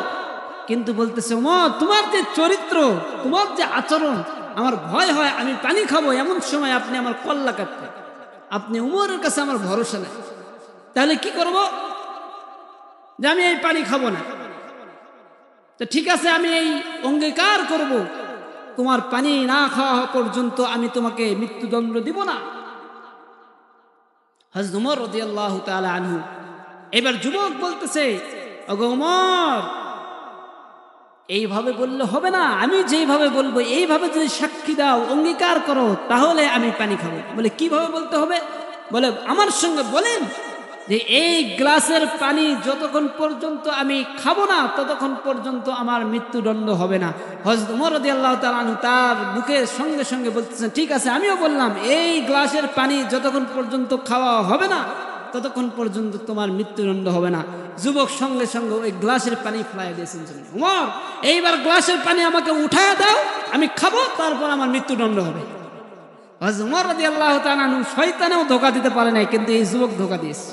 Speaker 1: কিন্তু বলতেছে, ওমর তোমার যে চরিত্র, তোমার যে আচরণ, আমার ভয় হয় আমি পানি খাবো এমন সময় আপনি আমার কল্লা কাটবেন। আপনি উমরের কাছে আমার ভরসা নাই, তাহলে কি করব? যে আমি এই পানি খাবো না। তো ঠিক আছে, আমি এই অঙ্গীকার করব, তোমার পানি না খাওয়া পর্যন্ত আমি তোমাকে মৃত্যুদণ্ড দিব না। হযরত ওমর রাদিয়াল্লাহু তাআলা আনহু এবার যুবক বলতেছে, ওগো ওমর, এইভাবে বললে হবে না, আমি যেইভাবে বলবো এইভাবে যদি সাক্ষী দাও, অঙ্গীকার করো, তাহলে আমি পানি খাবো। বলে, কিভাবে বলতে হবে? বলে, আমার সঙ্গে বলেন যে এই গ্লাসের পানি যতক্ষণ পর্যন্ত আমি খাবো না ততক্ষণ পর্যন্ত আমার মৃত্যুদণ্ড হবে না। হযরত ওমর রাদিয়াল্লাহু তাআলা আনহু তার মুখের সঙ্গে সঙ্গে বলতেছেন, ঠিক আছে আমিও বললাম, এই গ্লাসের পানি যতক্ষণ পর্যন্ত খাওয়া হবে না ততক্ষণ পর্যন্ত তোমার মৃত্যুদণ্ড হবে না। যুবক সঙ্গে সঙ্গে ওই গ্লাসের পানি ফেলাই দিয়েছেন। ওমর, এইবার গ্লাসের পানি আমাকে উঠায় দাও, আমি খাবো, তারপর আমার মৃত্যুদণ্ড হবে। হযরত ওমর রাদিয়াল্লাহু তাআলা আনহু শয়তানেও ধোঁকা দিতে পারে নাই, কিন্তু এই যুবক ধোঁকা দিয়েছে।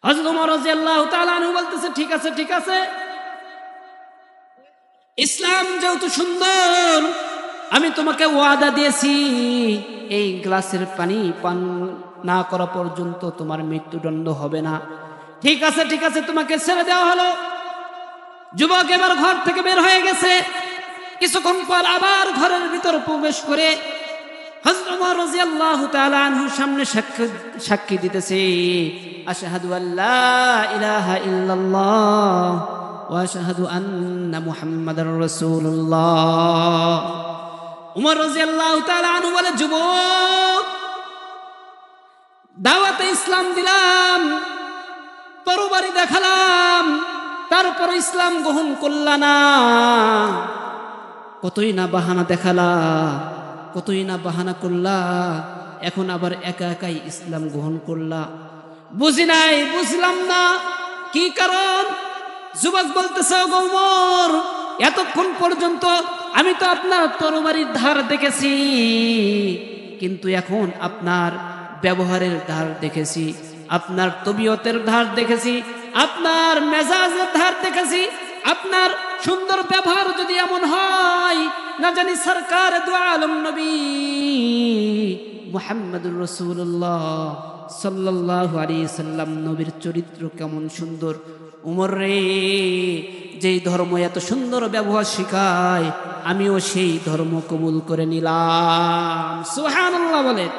Speaker 1: হযরত ওমর রাদিয়াল্লাহু তাআলা আনহু বলতেছে, ঠিক আছে ঠিক আছে, ইসলাম যেহেতু সুন্দর, আমি তোমাকে ওয়াদা দিয়েছি এই গ্লাসের পানি পান না করা পর্যন্ত তোমার মৃত্যুদণ্ড হবে না। ঠিক আছে ঠিক আছে, তোমাকে ছেড়ে দেওয়া হলো। যুবক এবার ঘর থেকে বের হয়ে গেছে। কিছুক্ষণ পর আবার ঘরের ভিতর প্রবেশ করে হযরত ওমর রাদিয়াল্লাহু তাআলা আনহুর সামনে সাক্ষী দিতেছে, আশহাদু আল্লা ইলাহা ইল্লাল্লাহ ওয়া আশহাদু আন্না মুহাম্মাদার রাসূলুল্লাহ। ওমর রাদিয়াল্লাহু তাআলা আনহু বলে, যুবক, দাওয়াতে ইসলাম দিলাম, তরবারি দেখালাম, তারপর ইসলাম গ্রহণ করলা না। কতই না বাহানা দেখালা, কতই না বাহানা করলা, এখন আবার একা একাই ইসলাম গ্রহণ করলা? বুঝি নাই, বুঝলাম না কি কারণ। যুবক বলতেছে, ওগো উমর, এতক্ষণ পর্যন্ত আমি তো আপনার তরবারির ধার দেখেছি, কিন্তু এখন আপনার ব্যবহারের ধার দেখেছি, আপনার তবিয়তের ধার দেখেছি, আপনার মেজাজের ধার দেখেছি। আপনার সুন্দর ব্যবহার যদি এমন হয়, না জানি সরকার দু আলম নবী মুহাম্মদুর রাসূলুল্লাহ সাল্লাল্লাহু আলাইহি সাল্লাম নবীর চরিত্র কেমন সুন্দর। উমর রে, যেই ধর্ম এত সুন্দর ব্যবহার শিখায়, আমিও সেই ধর্ম কবুল করে নিলাম। সুবহানাল্লাহ বলেন,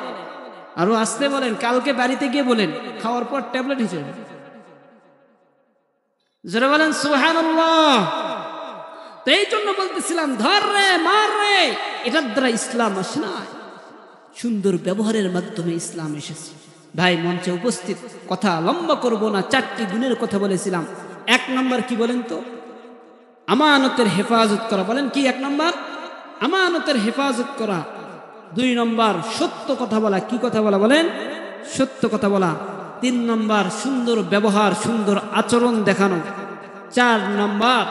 Speaker 1: আরো আসতে বলেন, কালকে বাড়িতে গিয়ে বলেন, খাওয়ার পর ট্যাবলেট হিসেবে জোরে বলেন সুবহানাল্লাহ। তো এই জন্য বলতেছিলাম, ধর রে মার রে, এটার দ্বারা ইসলাম আসে না, সুন্দর ব্যবহারের মাধ্যমে ইসলাম এসেছে। ভাই মঞ্চে উপস্থিত, কথা লম্বা করব না, 4টি গুণের কথা বলেছিলাম। 1 নম্বর কি বলেন তো? আমানতের হেফাজত করা। বলেন কি 1 নম্বর? আমানতের হেফাজত করা। 2 নম্বর সত্য কথা বলা। কি কথা বলা? বলেন সত্য কথা বলা। 3 নম্বর সুন্দর ব্যবহার, সুন্দর আচরণ দেখানো। 4 নম্বর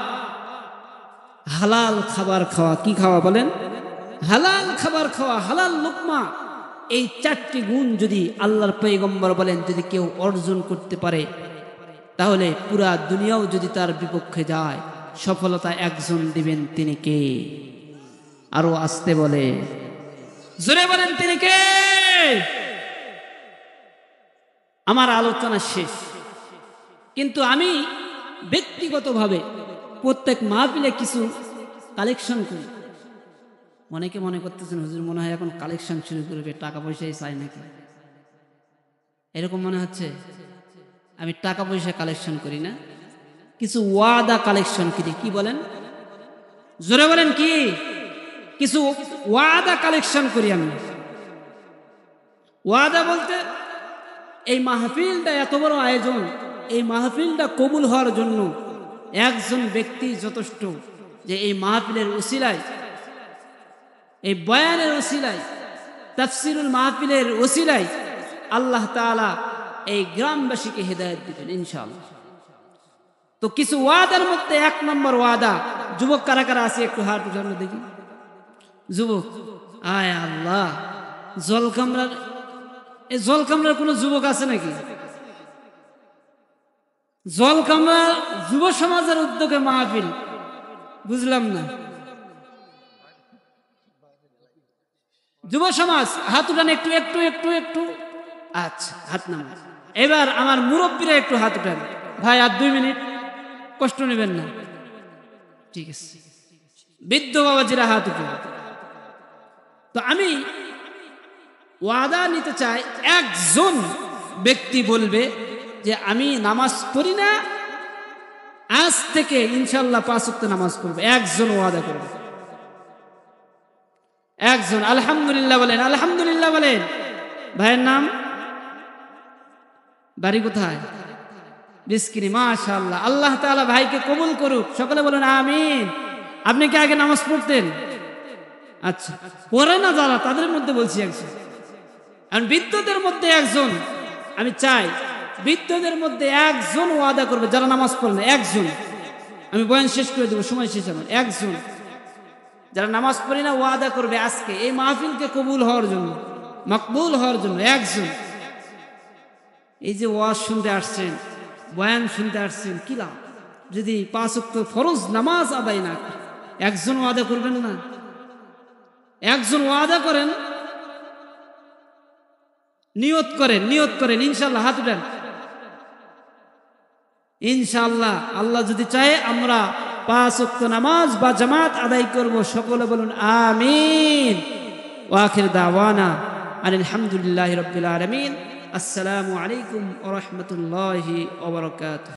Speaker 1: হালাল খাবার খাওয়া। কি খাওয়া? বলেন হালাল খাবার খাওয়া, হালাল লোকমা। এই 4টি গুণ যদি আল্লাহর পয়গম্বর বলেন, যদি কেউ অর্জন করতে পারে, তাহলে পুরা দুনিয়াও যদি তার বিপক্ষে যায়, সফলতা একজন দিবেন, তিনি কে? আরো আসতে বলে, জোরে বলেন, তিনি কে? আমার আলোচনা শেষ, কিন্তু আমি ব্যক্তিগতভাবে প্রত্যেক মাহফিলে কিছু কালেকশন করি। অনেকে মনে করতেছেন, হুজুর মনে হয় এখন কালেকশন শুরু করবে, টাকা পয়সাই চাই নাকি, এরকম মনে হচ্ছে। আমি টাকা পয়সা কালেকশন করি না, কিছু ওয়াদা কালেকশন করি। কি বলেন? জোরে বলেন কি? কিছু ওয়াদা কালেকশন করি আমি। ওয়াদা বলতে, এই মাহফিলটা এত বড় আয়োজন, এই মাহফিলটা কবুল হওয়ার জন্য একজন ব্যক্তি যথেষ্ট, যে এই মাহফিলের উসিলায়, এই বয়ানের উসিলায়, তাফসিরুল মাহফিলের উসিলায় আল্লাহ তাআলা এই গ্রামবাসীকে হেদায়েত দিবেন ইনশাআল্লাহ। তো কিছু ওয়াদার মধ্যে 1 নম্বর ওয়াদা, যুবক কারা কারা আছে একটু হাত উঠানো দেখি। যুবক, আয় আল্লাহ, জলকামরার, এই জলকামরার কোনো যুবক আছে নাকি? জলকামরা যুব সমাজের উদ্যোগে মাহফিল, বুঝলাম না। যুব সমাজ হাত উঠান একটু একটু একটু একটু। আচ্ছা, হাত নামান। এবার আমার মুরব্বীরা একটু হাত উঠান। ভাই আর 2 মিনিট, কষ্ট নেবেন না, ঠিক আছে। বৃদ্ধ বাবাজিরা হাত উঠান। তো আমি ওয়াদা নিতে চাই, একজন ব্যক্তি বলবে যে আমি নামাজ পড়ি না, আজ থেকে ইনশাআল্লাহ 5 ওয়াক্ত নামাজ পড়ব। একজন ওয়াদা করবে, একজন। আলহামদুলিল্লাহ বলেন, আলহামদুলিল্লাহ বলেন। ভাইয়ের নাম, বাড়ি কোথায়? বিস্কিরি। মাশাআল্লাহ, আল্লাহ তাআলা ভাইকে কবুল করুক। সকলে বলেন আমিন। আপনি কি আগে নামাজ পড়তেন? আচ্ছা, পড়ে না যারা, তাদের মধ্যে বলছি একজন। আর বৃদ্ধদের মধ্যে একজন, আমি চাই বৃদ্ধদের মধ্যে একজন ওয়াদা করবে, যারা নামাজ পড়ে না, একজন। আমি বয়ান শেষ করে দেবো, সময় শেষ আমার। একজন যারা নামাজ পড়ে না ওয়াদা করবে আজকে এই মাহফিলকে কবুল হওয়ার জন্য, মকবুল হওয়ার জন্য একজন। এই যে ওয়াজ শুনতে আসছেন, বয়ান শুনতে আসছেন, কি লাভ যদি 5 ওয়াক্ত ফরজ নামাজ আদায় না করেন? একজন ওয়াদা করবেন না? একজন ওয়াদা করেন, নিয়ত করেন, নিয়ত করেন ইনশাআল্লাহ। হাত উঠান। ইনশাআল্লাহ আল্লাহ যদি চায় আমরা 5 ওয়াক্ত নামাজ বা জামাত আদায় করব। সকলে বলুন আমিন। ওয়া আখির দাওয়ানা আলহামদুলিল্লাহি রাব্বিল আলামিন। আসসালামু আলাইকুম ওয়া রাহমাতুল্লাহি ওয়া বারাকাতুহু।